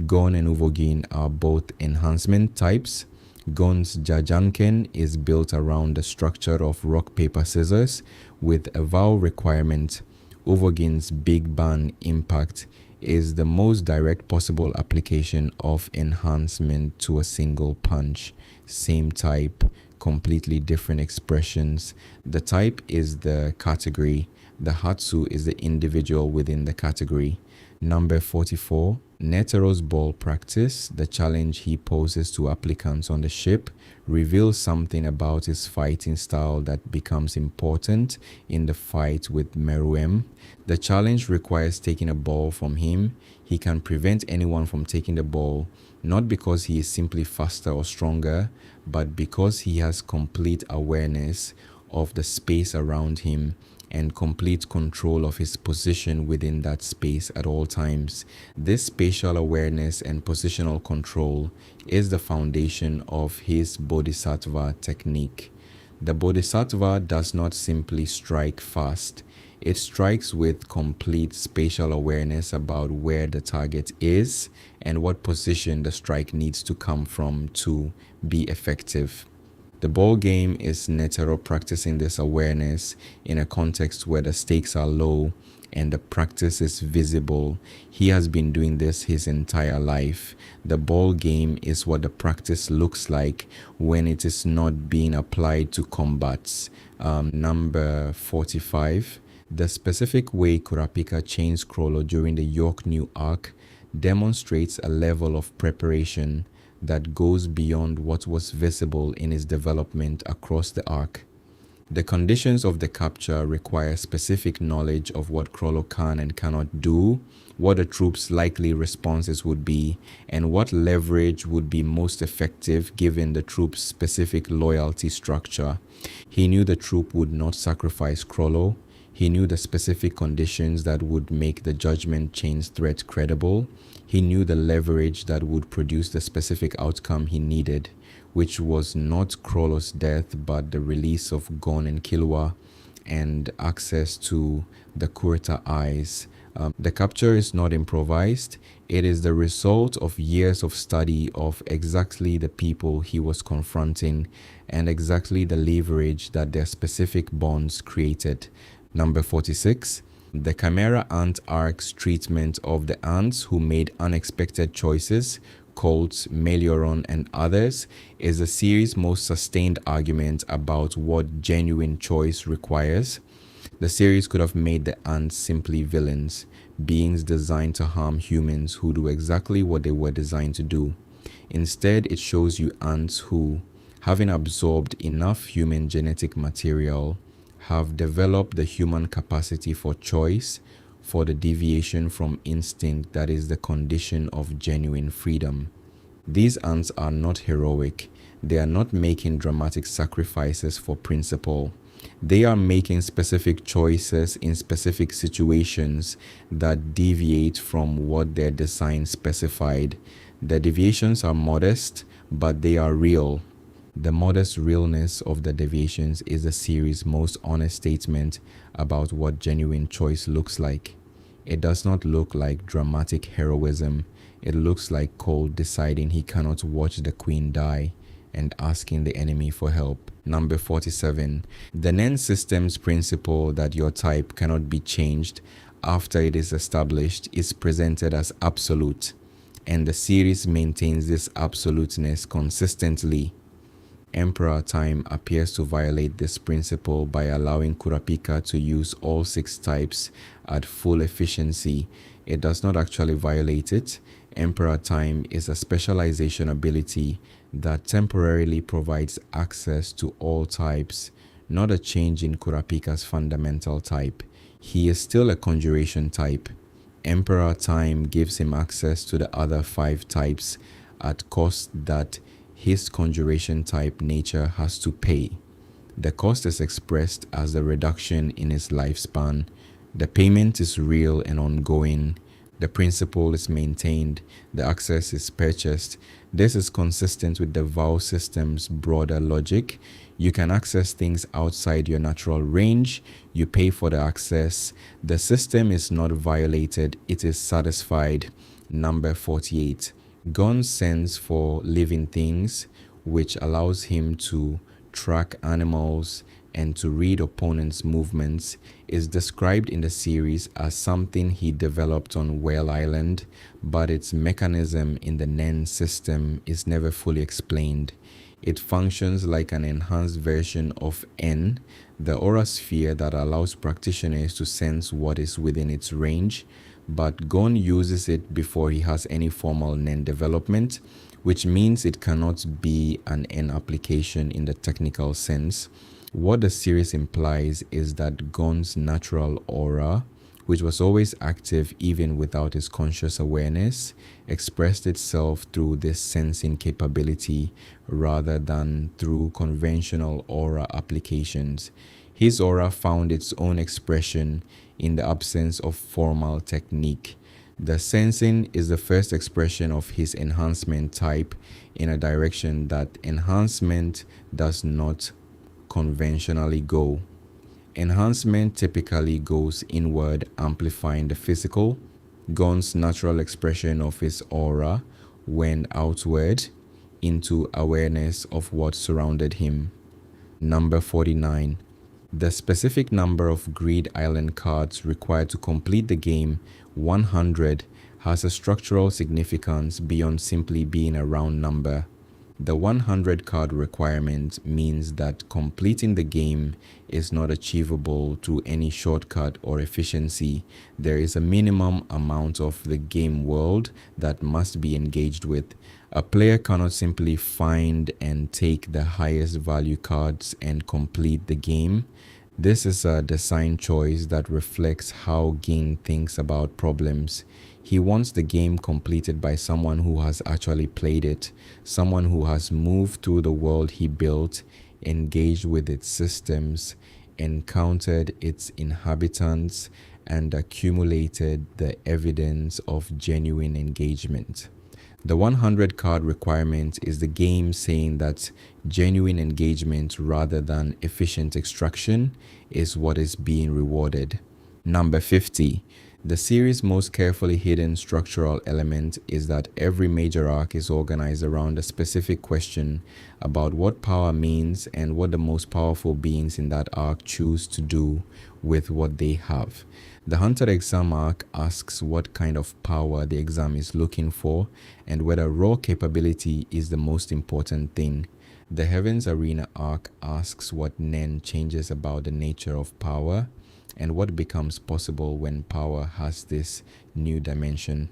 Gon and Uvogin are both enhancement types. Gon's Jajanken is built around the structure of rock, paper, scissors with a vowel requirement. Uvogin's Big Bang Impact is the most direct possible application of enhancement to a single punch. Same type, completely different expressions. The type is the category. The Hatsu is the individual within the category. Number 44. Netero's ball practice, the challenge he poses to applicants on the ship, reveals something about his fighting style that becomes important in the fight with Meruem. The challenge requires taking a ball from him. He can prevent anyone from taking the ball, not because he is simply faster or stronger, but because he has complete awareness of the space around him and complete control of his position within that space at all times. This spatial awareness and positional control is the foundation of his Bodhisattva technique. The Bodhisattva does not simply strike fast. It strikes with complete spatial awareness about where the target is and what position the strike needs to come from to be effective. The ball game is Netero practicing this awareness in a context where the stakes are low and the practice is visible. He has been doing this his entire life. The ball game is what the practice looks like when it is not being applied to combats. Number 45. The specific way Kurapika chains Krollo during the York New arc demonstrates a level of preparation that goes beyond what was visible in his development across the arc. The conditions of the capture require specific knowledge of what Krollo can and cannot do, what the troops' likely responses would be, and what leverage would be most effective given the troops' specific loyalty structure. He knew the troop would not sacrifice Krollo. He knew the specific conditions that would make the Judgment Chain's threat credible. He knew the leverage that would produce the specific outcome he needed, which was not Krollo's death but the release of Gon and Killua and access to the Kurta eyes. The capture is not improvised. It is the result of years of study of exactly the people he was confronting and exactly the leverage that their specific bonds created. Number 46. The Chimera Ant arc's treatment of the ants who made unexpected choices, Colts, Melioron, and others, is the series' most sustained argument about what genuine choice requires. The series could have made the ants simply villains, beings designed to harm humans who do exactly what they were designed to do. Instead, it shows you ants who, having absorbed enough human genetic material, have developed the human capacity for choice, for the deviation from instinct that is the condition of genuine freedom. These ants are not heroic. They are not making dramatic sacrifices for principle. They are making specific choices in specific situations that deviate from what their design specified. The deviations are modest, but they are real. The modest realness of the deviations is the series' most honest statement about what genuine choice looks like. It does not look like dramatic heroism. It looks like Cole deciding he cannot watch the queen die and asking the enemy for help. Number 47. The Nen system's principle that your type cannot be changed after it is established is presented as absolute, and the series maintains this absoluteness consistently. Emperor Time appears to violate this principle by allowing Kurapika to use all 6 types at full efficiency. It does not actually violate it. Emperor Time is a specialization ability that temporarily provides access to all types, not a change in Kurapika's fundamental type. He is still a conjuration type. Emperor Time gives him access to the other 5 types at cost that his conjuration type nature has to pay. The cost is expressed as the reduction in his lifespan. The payment is real and ongoing. The principle is maintained. The access is purchased. This is consistent with the vow system's broader logic. You can access things outside your natural range. You pay for the access. The system is not violated. It is satisfied. Number 48. Gon's sense for living things, which allows him to track animals and to read opponents' movements, is described in the series as something he developed on Whale Island, but its mechanism in the Nen system is never fully explained. It functions like an enhanced version of N, the aura sphere that allows practitioners to sense what is within its range, but Gon uses it before he has any formal Nen development, which means it cannot be an N application in the technical sense. What the series implies is that Gon's natural aura, which was always active even without his conscious awareness, expressed itself through this sensing capability rather than through conventional aura applications. His aura found its own expression in the absence of formal technique. The sensing is the first expression of his enhancement type in a direction that enhancement does not conventionally go. Enhancement typically goes inward, amplifying the physical. Gon's natural expression of his aura went outward, into awareness of what surrounded him. Number 49. The specific number of Greed Island cards required to complete the game, 100, has a structural significance beyond simply being a round number. The 100 card requirement means that completing the game is not achievable through any shortcut or efficiency. There is a minimum amount of the game world that must be engaged with. A player cannot simply find and take the highest value cards and complete the game. This is a design choice that reflects how Ging thinks about problems. He wants the game completed by someone who has actually played it, someone who has moved through the world he built, engaged with its systems, encountered its inhabitants, and accumulated the evidence of genuine engagement. The 100 card requirement is the game saying that genuine engagement rather than efficient extraction is what is being rewarded. Number 50. The series' most carefully hidden structural element is that every major arc is organized around a specific question about what power means and what the most powerful beings in that arc choose to do with what they have. The Hunter exam arc asks what kind of power the exam is looking for and whether raw capability is the most important thing. The Heavens Arena arc asks what Nen changes about the nature of power and what becomes possible when power has this new dimension.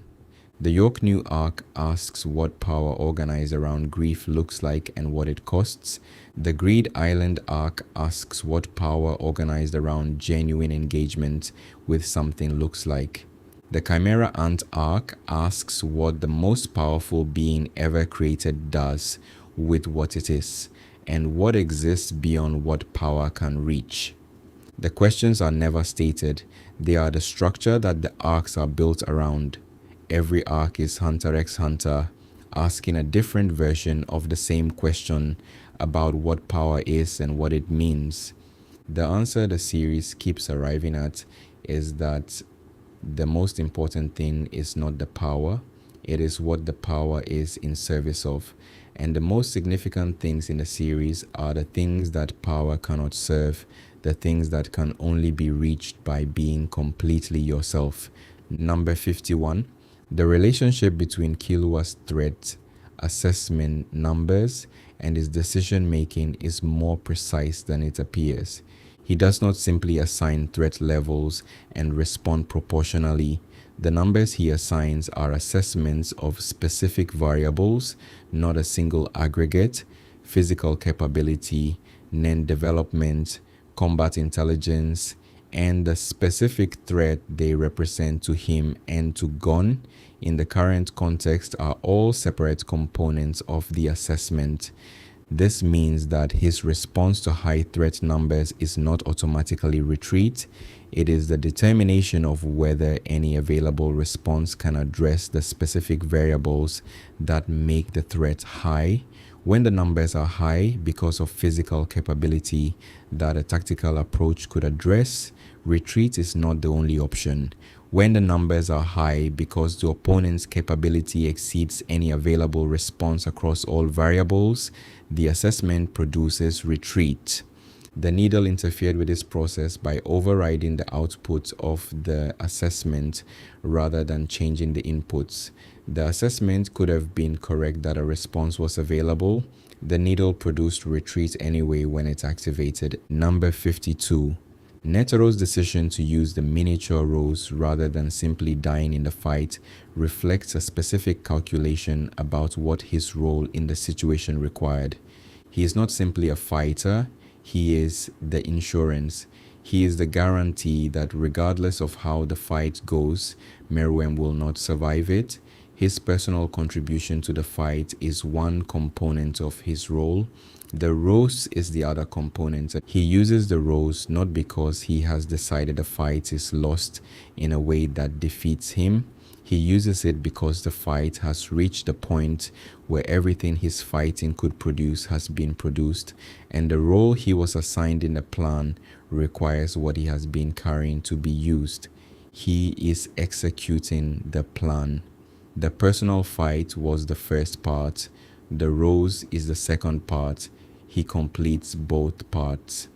The York New arc asks what power organized around grief looks like and what it costs. The Greed Island arc asks what power organized around genuine engagement with something looks like. The Chimera Ant arc asks what the most powerful being ever created does with what it is, and what exists beyond what power can reach. The questions are never stated. They are the structure that the arcs are built around. Every arc is Hunter x Hunter, asking a different version of the same question about what power is and what it means. The answer the series keeps arriving at is that the most important thing is not the power, it is what the power is in service of. And the most significant things in the series are the things that power cannot serve, the things that can only be reached by being completely yourself. Number 51. The relationship between Killua's threat assessment numbers and his decision making is more precise than it appears. He does not simply assign threat levels and respond proportionally. The numbers he assigns are assessments of specific variables, not a single aggregate: physical capability, Nen development, combat intelligence, and the specific threat they represent to him and to Gon in the current context are all separate components of the assessment. This means that his response to high threat numbers is not automatically retreat. It is the determination of whether any available response can address the specific variables that make the threat high. When the numbers are high because of physical capability that a tactical approach could address, retreat is not the only option. When the numbers are high because the opponent's capability exceeds any available response across all variables, the assessment produces retreat. The needle interfered with this process by overriding the output of the assessment rather than changing the inputs. The assessment could have been correct that a response was available. The needle produced retreat anyway when it activated. Number 52. Netaro's decision to use the miniature rose rather than simply dying in the fight reflects a specific calculation about what his role in the situation required. He is not simply a fighter, he is the insurance. He is the guarantee that regardless of how the fight goes, Meruem will not survive it. His personal contribution to the fight is one component of his role. The rose is the other component. He uses the rose not because he has decided the fight is lost in a way that defeats him. He uses it because the fight has reached the point where everything his fighting could produce has been produced, and the role he was assigned in the plan requires what he has been carrying to be used. He is executing the plan. The personal fight was the first part. The rose is the second part. He completes both parts.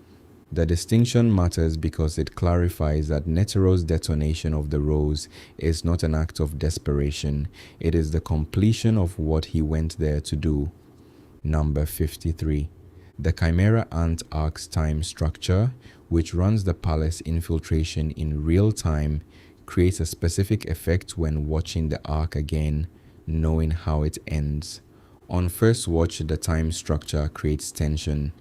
The distinction matters because it clarifies that Netero's detonation of the rose is not an act of desperation. It is the completion of what he went there to do. Number 53. The Chimera Ant Ark's time structure, which runs the palace infiltration in real time, creates a specific effect when watching the arc again, knowing how it ends. On first watch, the time structure creates tension.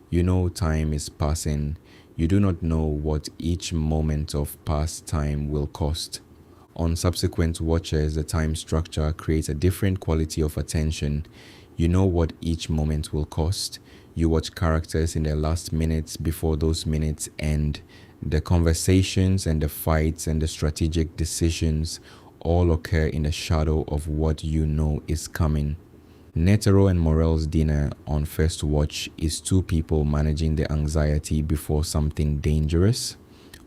You know time is passing. You do not know what each moment of past time will cost. On subsequent watches, the time structure creates a different quality of attention. You know what each moment will cost. You watch characters in their last minutes before those minutes end. The conversations and the fights and the strategic decisions all occur in the shadow of what you know is coming. Netero and Morel's dinner on first watch is two people managing the anxiety before something dangerous.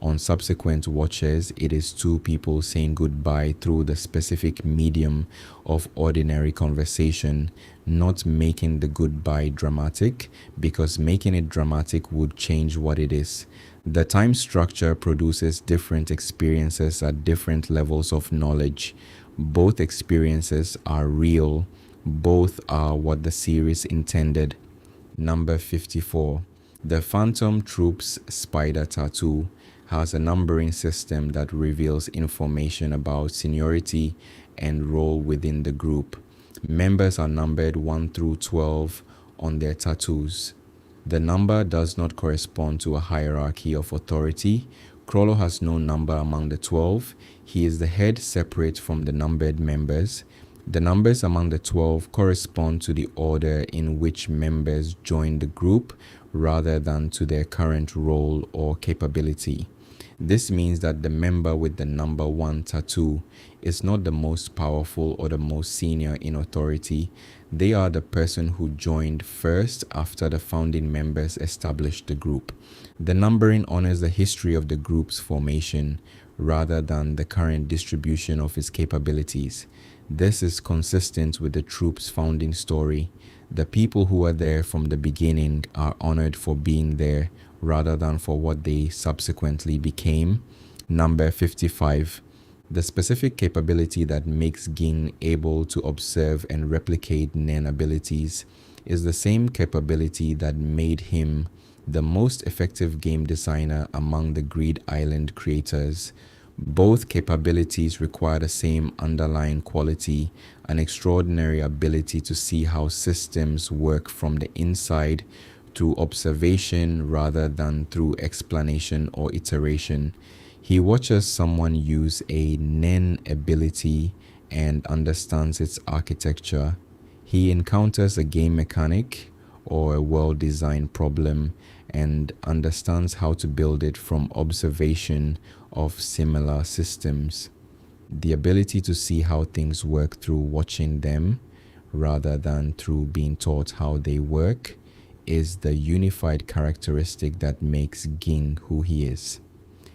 On subsequent watches, it is two people saying goodbye through the specific medium of ordinary conversation, not making the goodbye dramatic, because making it dramatic would change what it is. The time structure produces different experiences at different levels of knowledge. Both experiences are real. Both are what the series intended. Number 54. The Phantom Troop's spider tattoo has a numbering system that reveals information about seniority and role within the group. Members are numbered 1 through 12 on their tattoos. The number does not correspond to a hierarchy of authority. Krollo has no number among the 12. He is the head separate from the numbered members. The numbers among the 12 correspond to the order in which members join the group rather than to their current role or capability. This means that the member with the number 1 tattoo is not the most powerful or the most senior in authority. They are the person who joined first after the founding members established the group. The numbering honors the history of the group's formation rather than the current distribution of its capabilities. This is consistent with the troop's founding story. The people who were there from the beginning are honored for being there rather than for what they subsequently became. Number 55. The specific capability that makes Ging able to observe and replicate Nen abilities is the same capability that made him the most effective game designer among the Greed Island creators. Both capabilities require the same underlying quality, an extraordinary ability to see how systems work from the inside through observation rather than through explanation or iteration. He watches someone use a Nen ability and understands its architecture. He encounters a game mechanic or a well-designed problem and understands how to build it from observation of similar systems. The ability to see how things work through watching them rather than through being taught how they work is the unified characteristic that makes Ging who he is.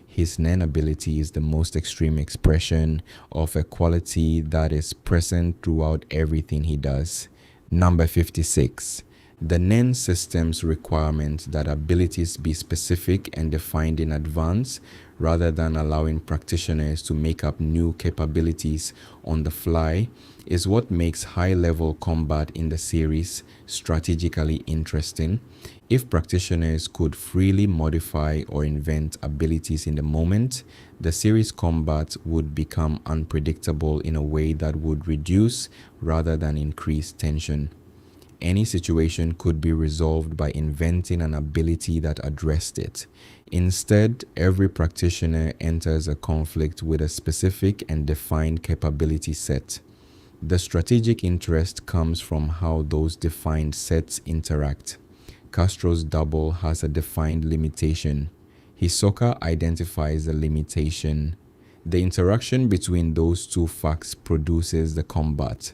His Nen ability is the most extreme expression of a quality that is present throughout everything he does. Number 56. The Nen system's requirement that abilities be specific and defined in advance rather than allowing practitioners to make up new capabilities on the fly is what makes high-level combat in the series strategically interesting. If practitioners could freely modify or invent abilities in the moment, the series combat would become unpredictable in a way that would reduce rather than increase tension. Any situation could be resolved by inventing an ability that addressed it. Instead, every practitioner enters a conflict with a specific and defined capability set. The strategic interest comes from how those defined sets interact. Castro's double has a defined limitation. Hisoka identifies the limitation. The interaction between those two facts produces the combat.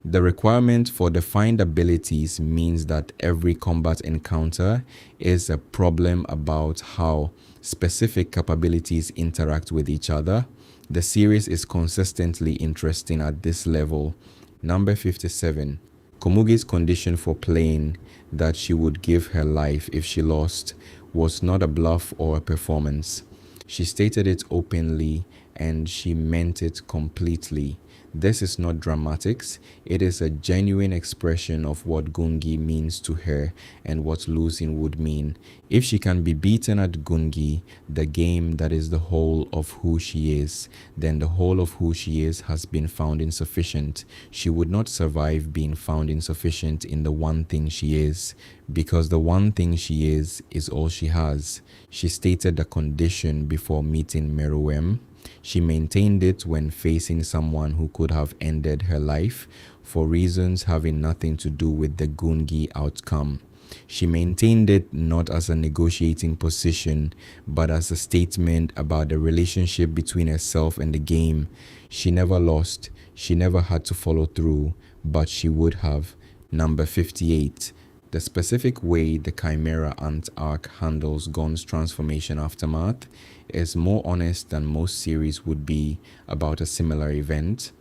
The requirement for defined abilities means that every combat encounter is a problem about how specific capabilities interact with each other. The series is consistently interesting at this level. Number 57. Komugi's condition for playing, that she would give her life if she lost, was not a bluff or a performance. She stated it openly and she meant it completely. This is not dramatics, it is a genuine expression of what Gungi means to her and what losing would mean. If she can be beaten at Gungi, the game that is the whole of who she is, then the whole of who she is has been found insufficient. She would not survive being found insufficient in the one thing she is, because the one thing she is all she has. She stated the condition before meeting Meruem. She maintained it when facing someone who could have ended her life for reasons having nothing to do with the Gungi outcome. She maintained it not as a negotiating position, but as a statement about the relationship between herself and the game. She never lost, she never had to follow through, but she would have. Number 58. The specific way the Chimera Ant arc handles Gon's transformation aftermath is more honest than most series would be about a similar event.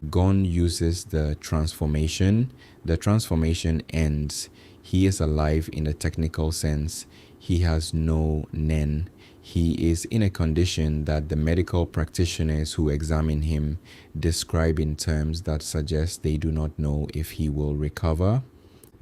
Gon uses the transformation ends. He is alive in a technical sense. He has no nen. He is in a condition that the medical practitioners who examine him describe in terms that suggest they do not know if he will recover.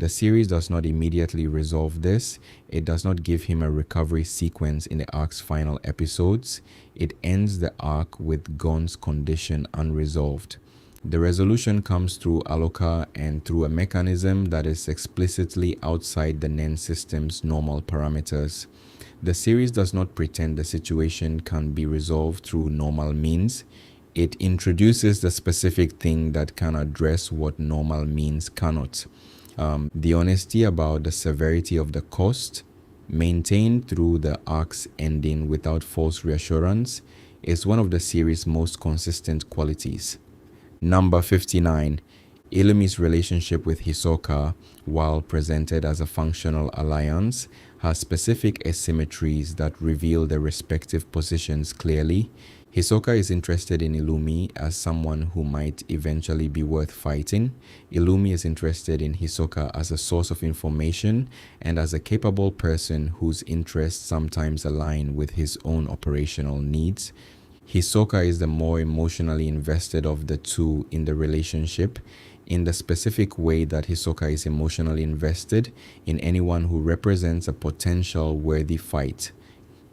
The series does not immediately resolve this. It does not give him a recovery sequence in the arc's final episodes. It ends the arc with Gon's condition unresolved. The resolution comes through Aloka and through a mechanism that is explicitly outside the NEN system's normal parameters. The series does not pretend the situation can be resolved through normal means. It introduces the specific thing that can address what normal means cannot. The honesty about the severity of the cost, maintained through the arc's ending without false reassurance, is one of the series' most consistent qualities. Number 59. Illumi's relationship with Hisoka, while presented as a functional alliance, has specific asymmetries that reveal their respective positions clearly. Hisoka is interested in Illumi as someone who might eventually be worth fighting. Illumi is interested in Hisoka as a source of information and as a capable person whose interests sometimes align with his own operational needs. Hisoka is the more emotionally invested of the two in the relationship, in the specific way that Hisoka is emotionally invested in anyone who represents a potential worthy fight.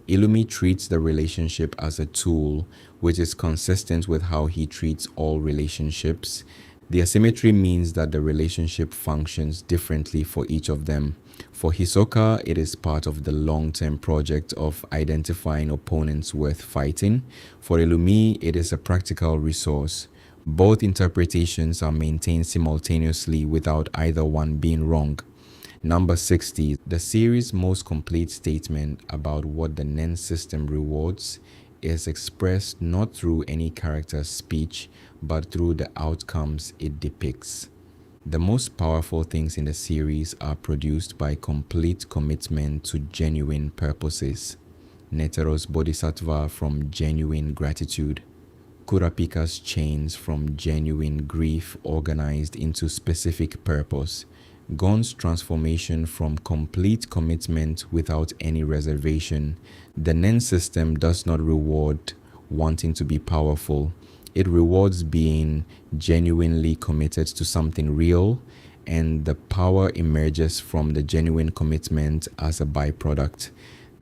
Illumi treats the relationship as a tool, which is consistent with how he treats all relationships. The asymmetry means that the relationship functions differently for each of them. For Hisoka, it is part of the long-term project of identifying opponents worth fighting. For Illumi, it is a practical resource. Both interpretations are maintained simultaneously without either one being wrong. Number 60. The series' most complete statement about what the NEN system rewards is expressed not through any character's speech, but through the outcomes it depicts. The most powerful things in the series are produced by complete commitment to genuine purposes. Netero's Bodhisattva from genuine gratitude. Kurapika's chains from genuine grief organized into specific purpose. Gon's transformation from complete commitment without any reservation. The NEN system does not reward wanting to be powerful. It rewards being genuinely committed to something real, and the power emerges from the genuine commitment as a byproduct.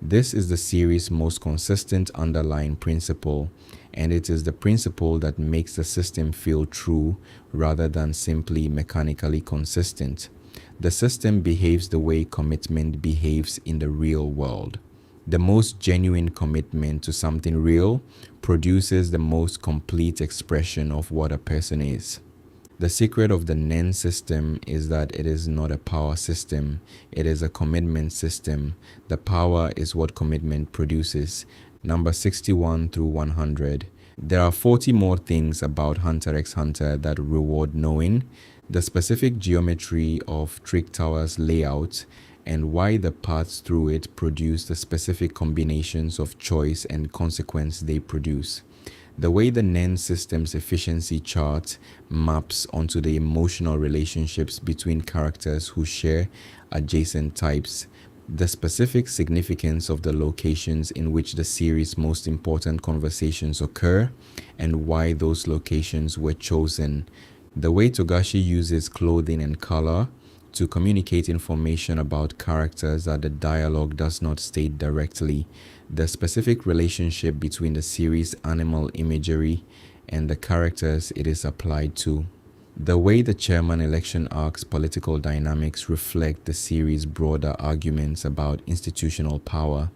This is the series' most consistent underlying principle, and it is the principle that makes the system feel true rather than simply mechanically consistent. The system behaves the way commitment behaves in the real world. The most genuine commitment to something real produces the most complete expression of what a person is. The secret of the NEN system is that it is not a power system, it is a commitment system. The power is what commitment produces. Number 61 through 100. There are 40 more things about Hunter x Hunter that reward knowing. The specific geometry of Trick Tower's layout and why the paths through it produce the specific combinations of choice and consequence they produce. The way the NEN system's efficiency chart maps onto the emotional relationships between characters who share adjacent types, the specific significance of the locations in which the series' most important conversations occur, and why those locations were chosen, the way Togashi uses clothing and color to communicate information about characters that the dialogue does not state directly, the specific relationship between the series' animal imagery and the characters it is applied to, the way the chairman election arc's political dynamics reflect the series' broader arguments about institutional power,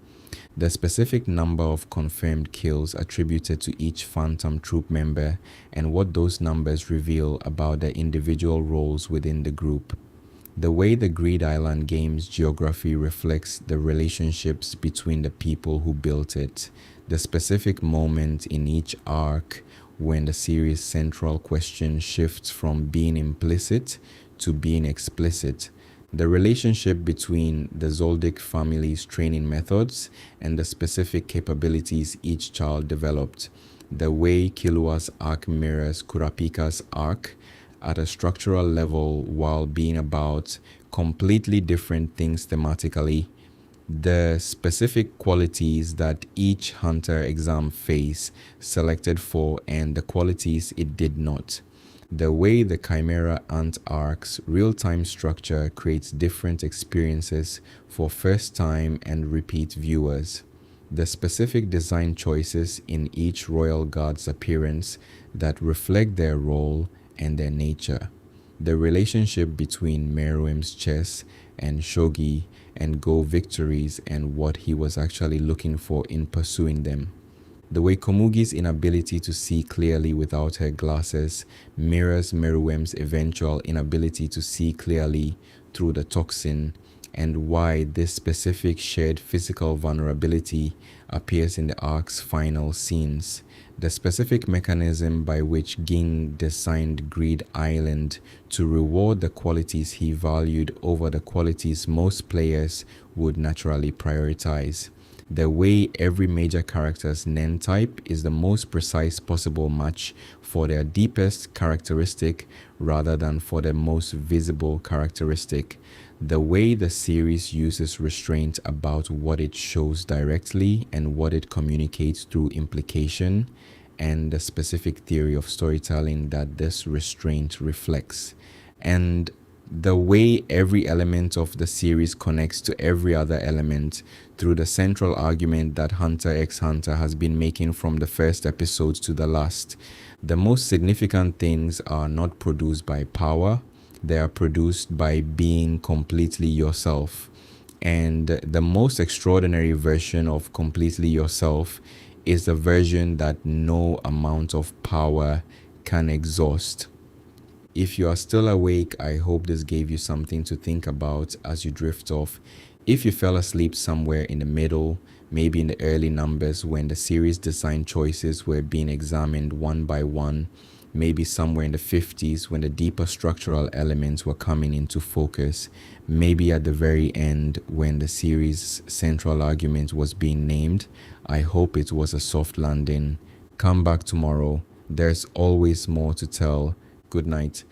the specific number of confirmed kills attributed to each Phantom Troop member, and what those numbers reveal about their individual roles within the group, the way the Greed Island game's geography reflects the relationships between the people who built it, the specific moment in each arc when the series' central question shifts from being implicit to being explicit, the relationship between the Zoldyck family's training methods and the specific capabilities each child developed, the way Killua's arc mirrors Kurapika's arc at a structural level while being about completely different things thematically, the specific qualities that each hunter exam phase selected for and the qualities it did not, the way the Chimera Ant arc's real-time structure creates different experiences for first-time and repeat viewers, the specific design choices in each Royal Guard's appearance that reflect their role and their nature, the relationship between Meruem's chess and shogi and go victories and what he was actually looking for in pursuing them, the way Komugi's inability to see clearly without her glasses mirrors Meruem's eventual inability to see clearly through the toxin, and why this specific shared physical vulnerability appears in the arc's final scenes, the specific mechanism by which Ging designed Greed Island to reward the qualities he valued over the qualities most players would naturally prioritize, the way every major character's NEN type is the most precise possible match for their deepest characteristic rather than for their most visible characteristic, the way the series uses restraint about what it shows directly and what it communicates through implication, and the specific theory of storytelling that this restraint reflects, and the way every element of the series connects to every other element through the central argument that Hunter x Hunter has been making from the first episode to the last. The most significant things are not produced by power, they are produced by being completely yourself. And the most extraordinary version of completely yourself is the version that no amount of power can exhaust. If you are still awake, I hope this gave you something to think about as you drift off. If you fell asleep somewhere in the middle, maybe in the early numbers when the series design choices were being examined one by one, maybe somewhere in the 50s when the deeper structural elements were coming into focus, maybe at the very end when the series' central argument was being named, I hope it was a soft landing. Come back tomorrow. There's always more to tell. Good night.